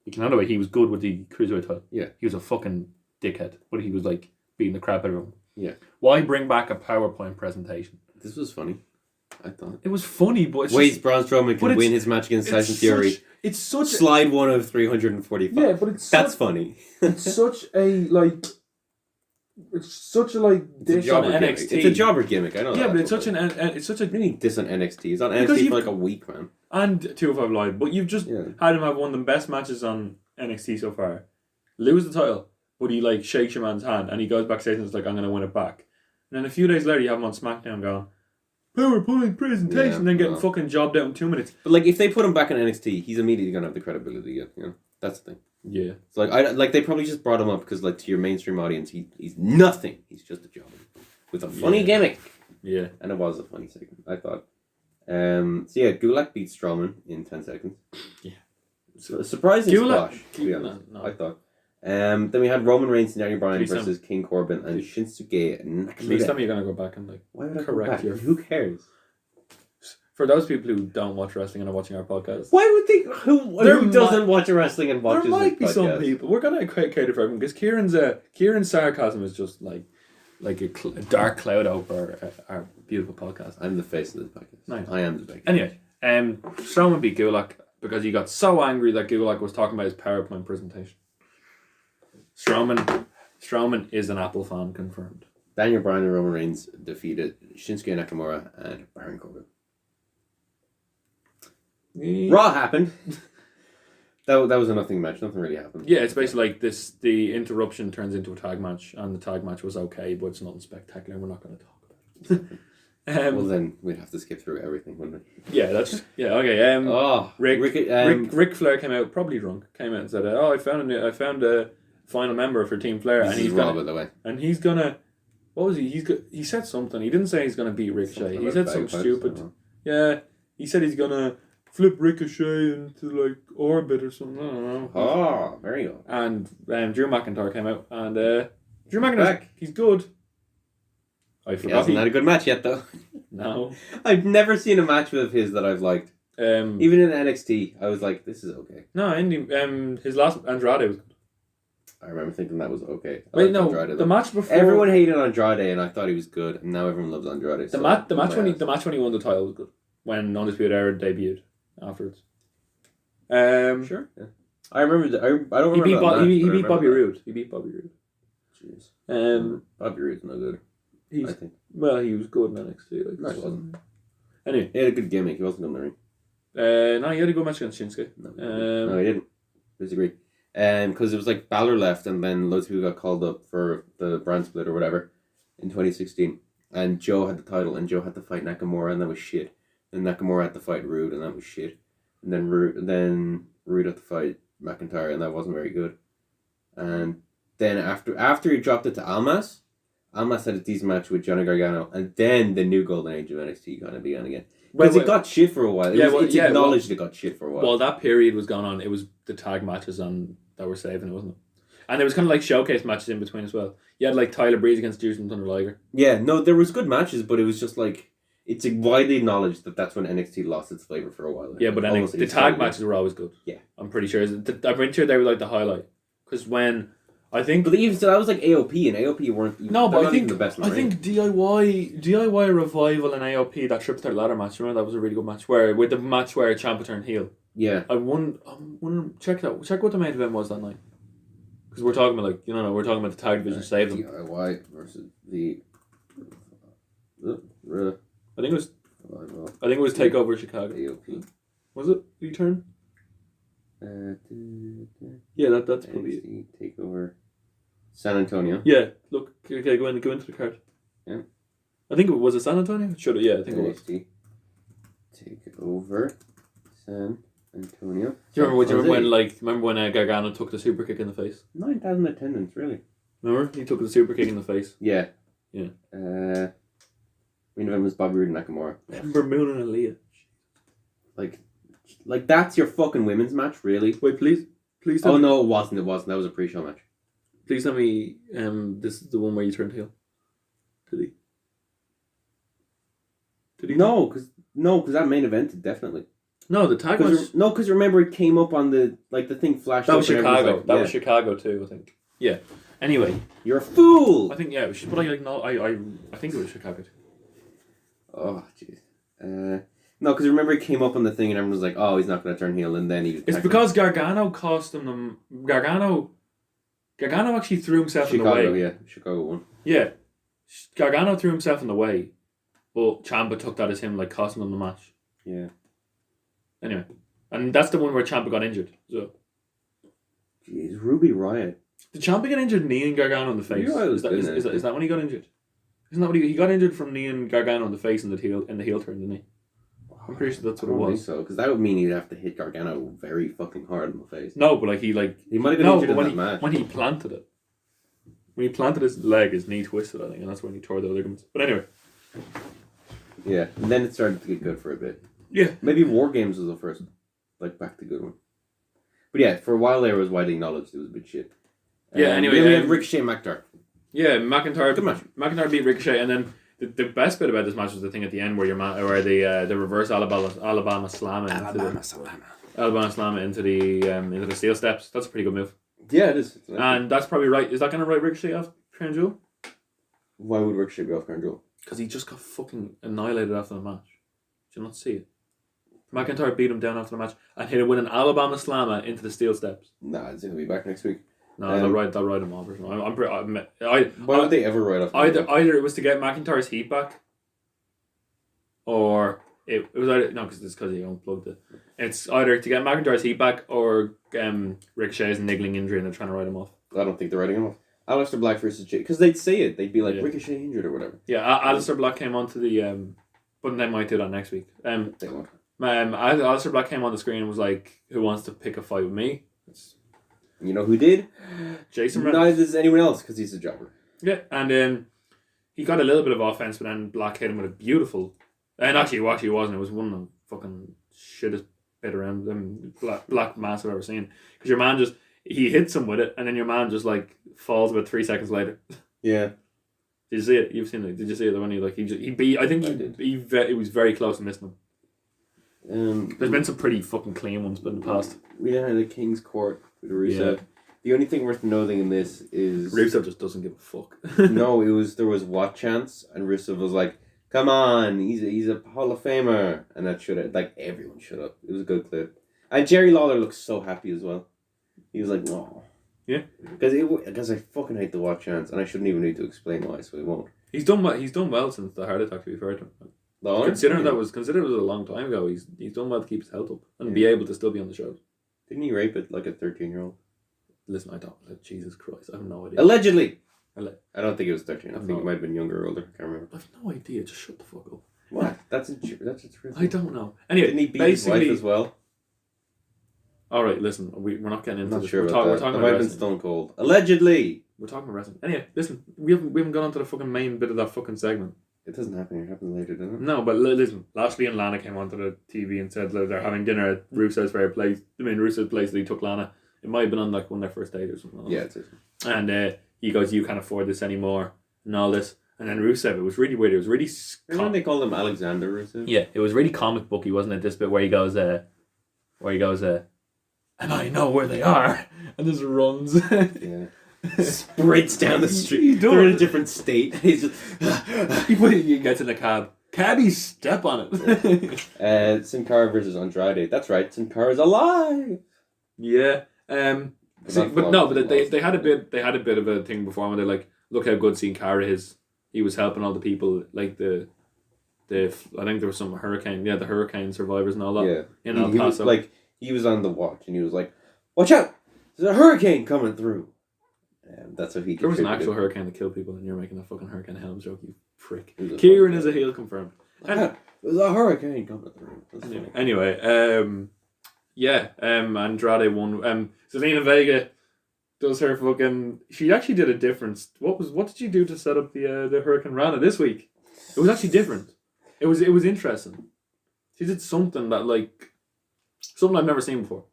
You know the way he was good with the cruiserweight title. Yeah, he was a fucking dickhead, but he was like beating the crap out of him. Yeah. Why bring back a PowerPoint presentation? This was funny. I thought it was funny, but it's Braun Strowman can win his match against Tyson Fury. It's such slide 1 of 345. Yeah, but that's funny. It's such a like. It's such a like dish on NXT. It's a jobber gimmick. I know. Yeah, but it's such a really diss on NXT. He's on NXT for like a week, man. And 205 Live, but you've just had him have one of the best matches on NXT so far. Lose the title, but he like shakes your man's hand and he goes backstage and is like, I'm gonna win it back. And then a few days later, you have him on SmackDown going, PowerPoint presentation, and then getting fucking jobbed out in 2 minutes. But like, if they put him back in NXT, he's immediately gonna have the credibility again. You know, that's the thing. Yeah. So like, they probably just brought him up because like to your mainstream audience, he's nothing. He's just a jobber with a funny gimmick. Yeah. And it was a funny segment, I thought. So yeah, Gulak beat Strowman in 10 seconds. Yeah. So, surprising squash, to be honest. No. I thought. Then we had Roman Reigns and Daniel Bryan versus King Corbin and Shinsuke Nakamura. Please tell me you're gonna go back and like correct your. Who cares? For those people who don't watch wrestling and are watching our podcast, why would they? Who doesn't watch wrestling and watches? There might be some people. We're gonna cater for everyone because Kieran's sarcasm is just like a dark cloud over our beautiful podcast. I'm the face of this podcast. Nice. I am the big. Anyway, Strowman beat Gulak because he got so angry that Gulak was talking about his PowerPoint presentation. Strowman is an Apple fan, confirmed. Daniel Bryan and Roman Reigns defeated Shinsuke Nakamura and Baron Corbin. Raw happened. That was a nothing match. Nothing really happened. Yeah, it's basically like this. The interruption turns into a tag match, and the tag match was okay, but it's nothing spectacular. We're not going to talk about it. Well, then we'd have to skip through everything, wouldn't we? Yeah, okay. Ric Flair came out probably drunk. Came out and said, "Oh, I found a final member for Team Flair." And he's Raw, by the way. And he's gonna. What was he? He said something. He didn't say he's gonna beat Ricochet. He said something stupid. Yeah, he said he's gonna flip Ricochet into like orbit or something. I don't know. Oh, very good. And Drew McIntyre came out, and Drew McIntyre, back. he's good. I He forgot. hasn't had a good match yet, though. No. I've never seen a match of his that I've liked. Even in NXT, I was like, this is okay. No, his last Andrade was good. I remember thinking that was okay. Wait, no, Andrade, the match before everyone hated Andrade, and I thought he was good, and now everyone loves Andrade. The match when he won the title was good. When Undisputed Era debuted afterwards. Sure. Yeah. I remember. I don't remember. He beat Bobby Roode. He beat Bobby Roode. Jeez. Bobby Roode's no good. I think. Well, he was good in NXT. Like, no, he wasn't. Anyway, he had a good gimmick. He wasn't in the ring. No, he had a good match against Shinsuke. No, he didn't. Disagree. Because it was like Balor left, and then loads of people got called up for the brand split or whatever in 2016. And Joe had the title, and Joe had to fight Nakamura, and that was shit. And Nakamura had to fight Rude, and that was shit. And then Rude had to fight McIntyre, and that wasn't very good. And then after he dropped it to Almas had a decent match with Johnny Gargano, and then the new golden age of NXT kind of began again. Because it got shit for a while. It's acknowledged it got shit for a while. Well, that period was going on. It was the tag matches that were saving it, wasn't it? And there was kind of like showcase matches in between as well. You had like Tyler Breeze against Justin Thunder Liger. Yeah, no, there was good matches, but it was just like it's widely acknowledged that that's when NXT lost its flavor for a while. Yeah, but the tag matches were always good. Yeah, I'm pretty sure. I'm pretty sure they were like the highlight because when I think, but even so, that was like AOP, and AOP weren't. No, but I think the best. I think DIY revival and AOP, that triple threat ladder match. Remember that was a really good match where Ciampa turned heel. Yeah, I won. Check what the main event was that night. Because we're talking about we're talking about the tag division save them. DIY versus the. I think it was Takeover Chicago. AOP. Was it? Did you turn? Yeah, that's probably it. Takeover. San Antonio. Yeah, look. Okay, go into the card. Yeah. I think it was San Antonio. Should have. Yeah, I think it was. Takeover. San Antonio. Do you remember when Gargano took the super kick in the face? 9,000 attendance, really. Remember? He took the super kick in the face. Yeah. Yeah. Main event was Bobby Roode and Nakamura. Remember Moon and Aaliyah? Like that's your fucking women's match, really? Wait, please. Oh no, it wasn't. That was a pre-show match. Please tell me, this is the one where you turned heel. Did he? No, because that main event definitely. No, the tag match. No, because remember it came up on the thing flashed. That was Chicago. That was Chicago too, I think. Yeah. Anyway, you're a fool. I think but I think it was Chicago too. Oh jeez. No, because remember it came up on the thing and everyone was like, "Oh, he's not going to turn heel," and then he. It's because Gargano cost him Gargano actually threw himself in the way. Yeah, Chicago won. Yeah, Gargano threw himself in the way, but Ciampa took that as him like costing him the match. Yeah. Anyway, and that's the one where Ciampa got injured. So. Jeez, Ruby Riott. Did Ciampa get injured kneeing Gargano in the face? Is that when he got injured? Isn't that what he got injured from kneeing Gargano in the face in the heel turn, didn't he? I'm pretty sure that's what it was. I think so, because that would mean he'd have to hit Gargano very fucking hard in the face. No, but he might have been injured in that match. When he planted it. When he planted his leg, his knee twisted, I think, and that's when he tore the ligaments. But anyway. Yeah, and then it started to get good for a bit. Yeah. Maybe War Games was the first, back to good one. But yeah, for a while there, it was widely acknowledged it was a bit shit. Yeah, anyway. Then we had Ricochet and McIntyre. Yeah, McIntyre. Good match. McIntyre beat Ricochet, and then the best bit about this match was the thing at the end where the reverse Alabama slam into the steel steps. That's a pretty good move. Yeah, it is. And that's probably right. Is that going to write Ricochet off Crown Jewel? Why would Ricochet be off Crown Jewel? Because he just got fucking annihilated after the match. Did you not see it? McIntyre beat him down after the match and hit it with an Alabama slammer into the steel steps. Nah, it's going to be back next week. No, they'll write him off or something. Why would they ever write off? Either it was to get McIntyre's heat back, or it was either because he unplugged it. It's either to get McIntyre's heat back or Ricochet's niggling injury and they're trying to write him off. I don't think they're writing him off. Aleister Black versus Jay, because they'd say it. They'd be like Ricochet injured or whatever. Yeah, Aleister Black came onto the but they might do that next week. They won't. Aleister Black came on the screen and was like, "Who wants to pick a fight with me?" You know who did? Jason Reynolds. Neither does anyone else because he's a jobber. Yeah, and he got a little bit of offense, but then Black hit him with a beautiful. And actually, it wasn't. It was one of the fucking shittest hit around black mass I've ever seen. Because your man he hits him with it, and then your man just like falls about 3 seconds later. Yeah. Did you see it? You've seen it. Did you see it when he beat? I think he was very close to missing him. There's been some pretty fucking clean ones, but in the past we had the King's Court with Rusev. Yeah. The only thing worth noting in this is Rusev just doesn't give a fuck. No, there was what chance, and Rusev was like, "Come on, he's a Hall of Famer," and that should have everyone shut up. It was a good clip, and Jerry Lawler looks so happy as well. He was like, "No." Yeah, because I fucking hate the what chance, and I shouldn't even need to explain why, so I won't. He's done well since the heart attack. To be fair to him, considering it was a long time ago, he's done well to keep his health up and be able to still be on the show. Didn't he rape it like a 13-year-old? Listen, I don't. Jesus Christ, I have no idea. Allegedly. I don't think it was 13. I think it might have been younger or older. I can't remember. I have no idea. Just shut the fuck up. What? That's a truth. I don't know. Anyway, didn't he beat his wife as well? All right, listen, we're not getting into this. Sure we're talking about wrestling. Stone Cold. Allegedly. We're talking about wrestling. Anyway, listen, we haven't gone on to the fucking main bit of that fucking segment. It doesn't happen here. It happens later, doesn't it? No, but listen, Lashley and Lana came onto the TV and said that they're having dinner at Rusev's place. Rusev's place that he took Lana. It might have been on like one of their first dates or something. Yeah, it is. And he goes, "You can't afford this anymore," and all this. And then Rusev, it was really weird. It was really. Remember they called him Alexander Rusev? Yeah, it was really comic booky, wasn't it? This bit where he goes, and I know where they are, and just runs. Yeah. Sprints down the street. They're in a different state. He's just he gets in a cab. Cabby, step on it. Sin Cara versus Andrade. That's right. Sin Cara's alive. Yeah. But they had a bit of a thing before when they're like, look how good Sin Cara is. He was helping all the people, like the I think there was some hurricane. Yeah, the hurricane survivors and all that. Yeah. In El Paso. He was on the watch and he was like, "Watch out! There's a hurricane coming through." That's what he. There was an actual hurricane that killed people, and you're making a fucking Hurricane Helms joke, you prick. Kieran is a heel confirmed. There's a hurricane coming through. Anyway, Andrade won. Zelina Vega does her fucking. She actually did a difference. What did she do to set up the Hurricane Rana this week? It was actually different. It was interesting. She did something something I've never seen before.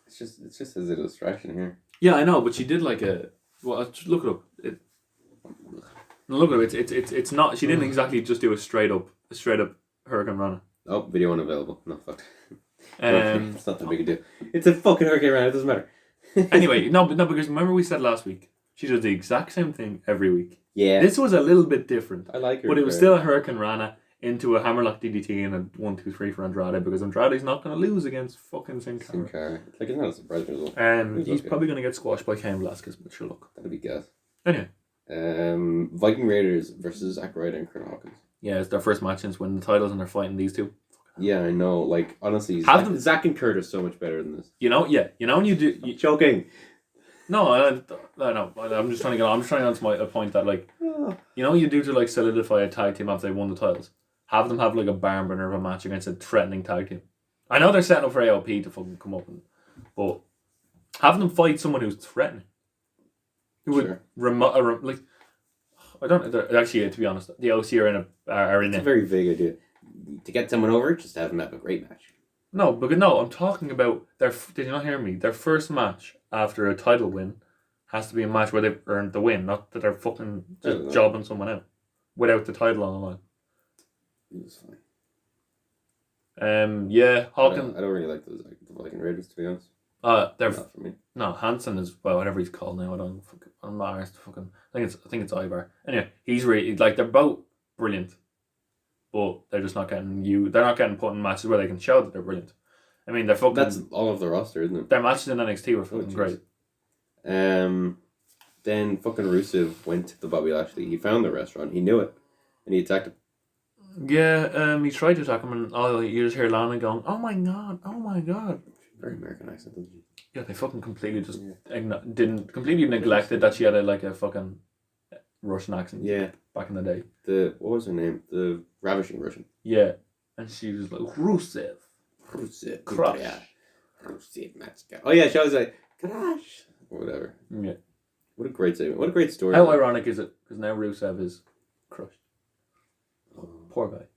It's just as a distraction here. Yeah, I know, but she did like a. Well, just look it up. Look at it. It's not. She didn't exactly just do a straight up Hurricane Rana. Oh, video unavailable. No fuck. It's not that big a deal. It's a fucking Hurricane Rana. It doesn't matter. Anyway, no, because remember we said last week she does the exact same thing every week. Yeah. This was a little bit different. I like her, but it was still a Hurricane Rana into a Hammerlock DDT and a 1-2-3 for Andrade because Andrade's not going to lose against fucking Sin Cara. It's not a surprise result. He's probably going to get squashed by Cain Velasquez, but sure look. That'll be gas. Anyway. Viking Raiders versus Zack Ryder and Kurt Hawkins. Yeah, it's their first match since winning the titles and they're fighting these two. Yeah, I know. Like, honestly, Zack and Kurt are so much better than this. You know when you do... You're joking. No, I know. I'm just trying to get on to a point that, like, you know what you do to, like, solidify a tag team after they won the titles? Have them have, like, a barn burner of a match against a threatening tag team. I know they're setting up for AOP to fucking come up, but have them fight someone who's threatening. Who would like... I don't... Actually, to be honest, the OC are in it. It's a very vague idea. To get someone over, just have them have a great match. No, I'm talking about did you not hear me? Their first match after a title win has to be a match where they've earned the win, not that they're fucking just jobbing someone out without the title on the line. It's fine. Yeah, Hawkins. I don't really like the Viking Raiders, to be honest. They're not for me. No, Hansen is whatever he's called now. I'm not arsed fucking. I think it's Ivar. Anyway, he's really they're both brilliant. But they're just not getting they're not getting put in matches where they can show that they're brilliant. I mean, they're fucking... That's all of the roster, isn't it? Their matches in NXT were fucking great. Then fucking Rusev went to the Bobby Lashley. He found the restaurant. He knew it. And he attacked him. Yeah, he tried to attack him and you just hear Lana going, "Oh my god, oh my god." Very American accent, doesn't she? Yeah, they fucking completely just completely neglected that she had a fucking Russian accent. Yeah. Back in the day. What was her name? The Ravishing Russian. Yeah. And she was like, Rusev. Crush. Rusev, Matska. Oh yeah, she was like, Crash. Or whatever. Yeah. What a great segment. What a great story. How ironic is it? Because now Rusev is crushed. Oh. Poor guy.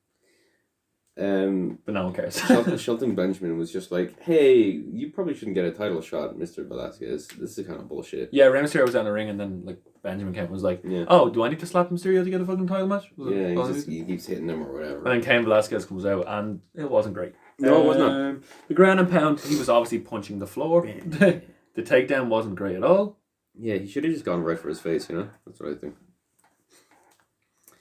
But no one cares. Shelton Benjamin was just like, hey, you probably shouldn't get a title shot, Mr. Velasquez. This is kind of bullshit. Yeah, Rey Mysterio was down the ring, and then like Benjamin came and was like, oh, do I need to slap Mysterio to get a fucking title match? He keeps hitting him or whatever. And then Cain Velasquez comes out, and it wasn't great. No, it was not. The ground and pound, he was obviously punching the floor. The takedown wasn't great at all. Yeah, he should have just gone right for his face, you know? That's what I think.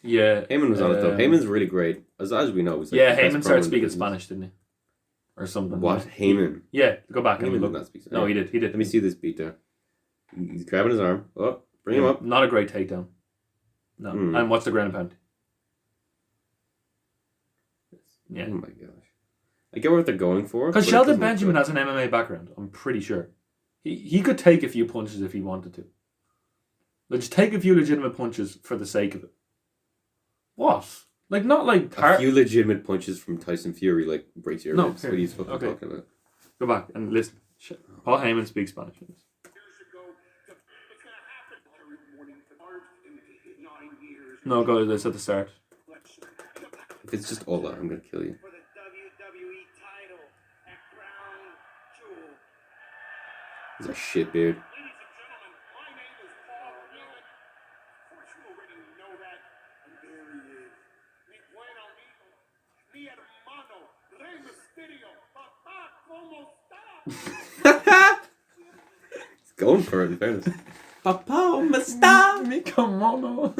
Yeah. Heyman was on it, though. Heyman's really great. As we know. He's like Heyman started speaking Spanish, didn't he? Or something. What? Heyman? Yeah, go back and Heyman look. did not speak Spanish. No, he did. Let me see this beatdown. He's grabbing his arm. Oh, bring him up. Not a great takedown. No. And what's the ground and pound? Yeah. Oh my gosh. I get what they're going for. Because Shelton Benjamin has an MMA background, I'm pretty sure. He could take a few punches if he wanted to. Like, just take a few legitimate punches for the sake of it. What? Like, not like... A few legitimate punches from Tyson Fury, like, breaks your ribs. What are you fucking talking about? Go back and listen. Paul Heyman speaks Spanish. No, go, that's at the start. If it's just all that, I'm going to kill you. He's a shit beard. He's going for it, in fairness. Papa, Masta! Me come on.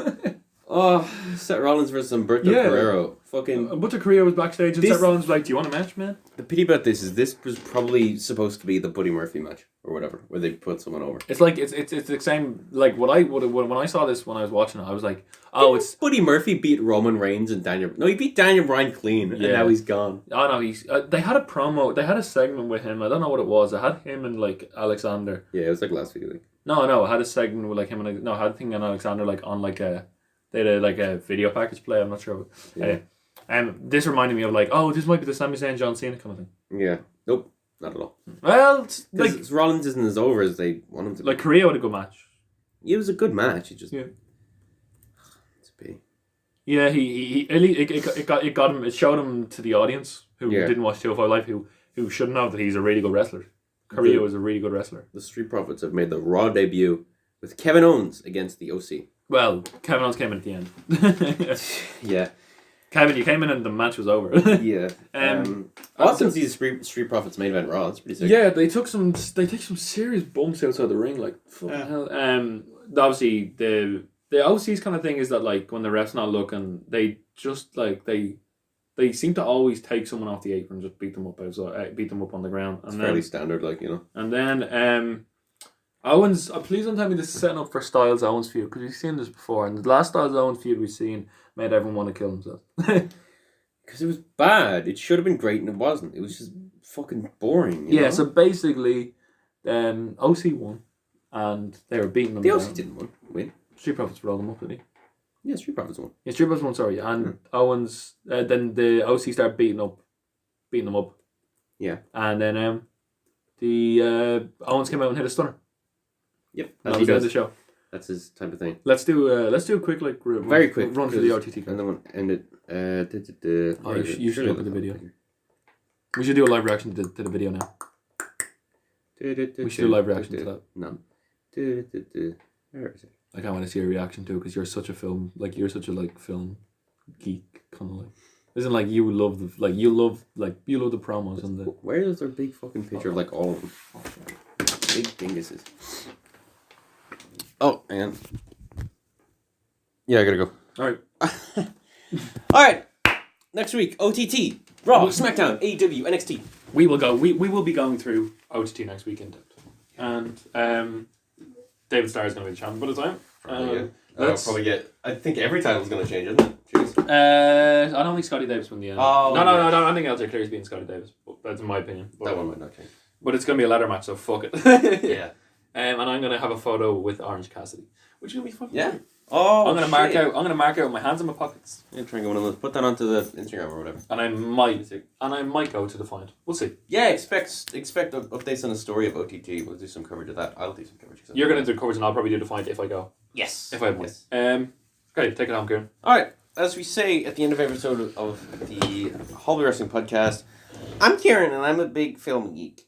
Oh, Seth Rollins versus Humberto Carrero. Fucking Humberto Carrero was backstage and Seth Rollins was like, do you want a match, man? The pity about this is this was probably supposed to be the Buddy Murphy match or whatever, where they put someone over. It's like it's the same. Like when I saw this when I was watching it, I was like, oh, it's Buddy Murphy beat Roman Reigns and Daniel. No, he beat Daniel Bryan clean, and now he's gone. Oh no, he's. They had a promo. They had a segment with him. I don't know what it was. I had him and like Alexander. Yeah, it was like last week, I think. No, I had a segment with like him and I had a thing on Alexander like on like a. They had a video package play. I'm not sure. Yeah. This reminded me of like, oh, this might be the Sami Zayn John Cena kind of thing. Yeah. Nope. Not at all. Well, it's like Rollins isn't as over as they want him to. Like Korea had a good match. It was a good match. It just it's a pity. Yeah, it got him. It showed him to the audience who didn't watch 205 Live who should know that he's a really good wrestler. Korea was a really good wrestler. The Street Profits have made the Raw debut with Kevin Owens against the OC. Well, Kevin Owens came in at the end. Yeah. Kevin, you came in and the match was over. Yeah. Awesome to see the Street Profits main event Raw. That's pretty sick. Yeah, they take some serious bumps outside the ring. Like, fucking hell. Obviously, the OC's kind of thing is that, like, when the ref's not looking, they just, like, they seem to always take someone off the apron and just beat them up on the ground. And it's fairly standard, like, you know. And then, Owens, please don't tell me this is setting up for Styles Owens feud, because we've seen this before, and the last Styles Owens feud we've seen made everyone want to kill themselves. Because it was bad. It should have been great, and it wasn't. It was just fucking boring. You know? So basically, OC won, and they were beating them. The OC didn't win. Street Profits rolled them up, didn't he? Yeah, Street Profits won. Yeah, Street Profits won, sorry. And Owens, then the OC started beating them up. Yeah. And then the Owens came out and hit a stunner. Yep, that was the end of the show. That's his type of thing. Let's do a quick very quick run through the RTT. And then we'll end it. You should look at the video. We should do a live reaction to the video now. We should do a live reaction to that. No. Where is it? I can't want to see a reaction to it because you're such a film film geek kind of like. Isn't like you love the promos and the. Where is their big fucking picture of like all of them? Big dinguses. Oh, and yeah, I gotta go. All right. All right. Next week, OTT, Raw, SmackDown, AEW, NXT. We will go. We will be going through OTT next weekend, and David Starr is going to be the champion by the time. Probably get. I think every title's going to change, isn't it? Jeez. I don't think Scotty Davis won the end. Oh, no. I think LJ Clear's beating Scotty Davis. That's in my opinion. That one might not change. But it's going to be a ladder match, so fuck it. Yeah. And I'm going to have a photo with Orange Cassidy, which is going to be fucking cool. Oh, I'm going to mark out with my hands in my pockets. Yeah, try and get one of those. Put that onto the Instagram or whatever. And I might go to Defiant. We'll see. Yeah, expect updates on the story of OTT. We'll do some coverage of that. I'll do some coverage. You're going to do coverage and I'll probably do Defiant if I go. Yes. If I have one. Yes. Okay, take it home, Kieran. Alright. as we say at the end of every episode of the Hallway Wrestling Podcast, I'm Kieran and I'm a big film geek.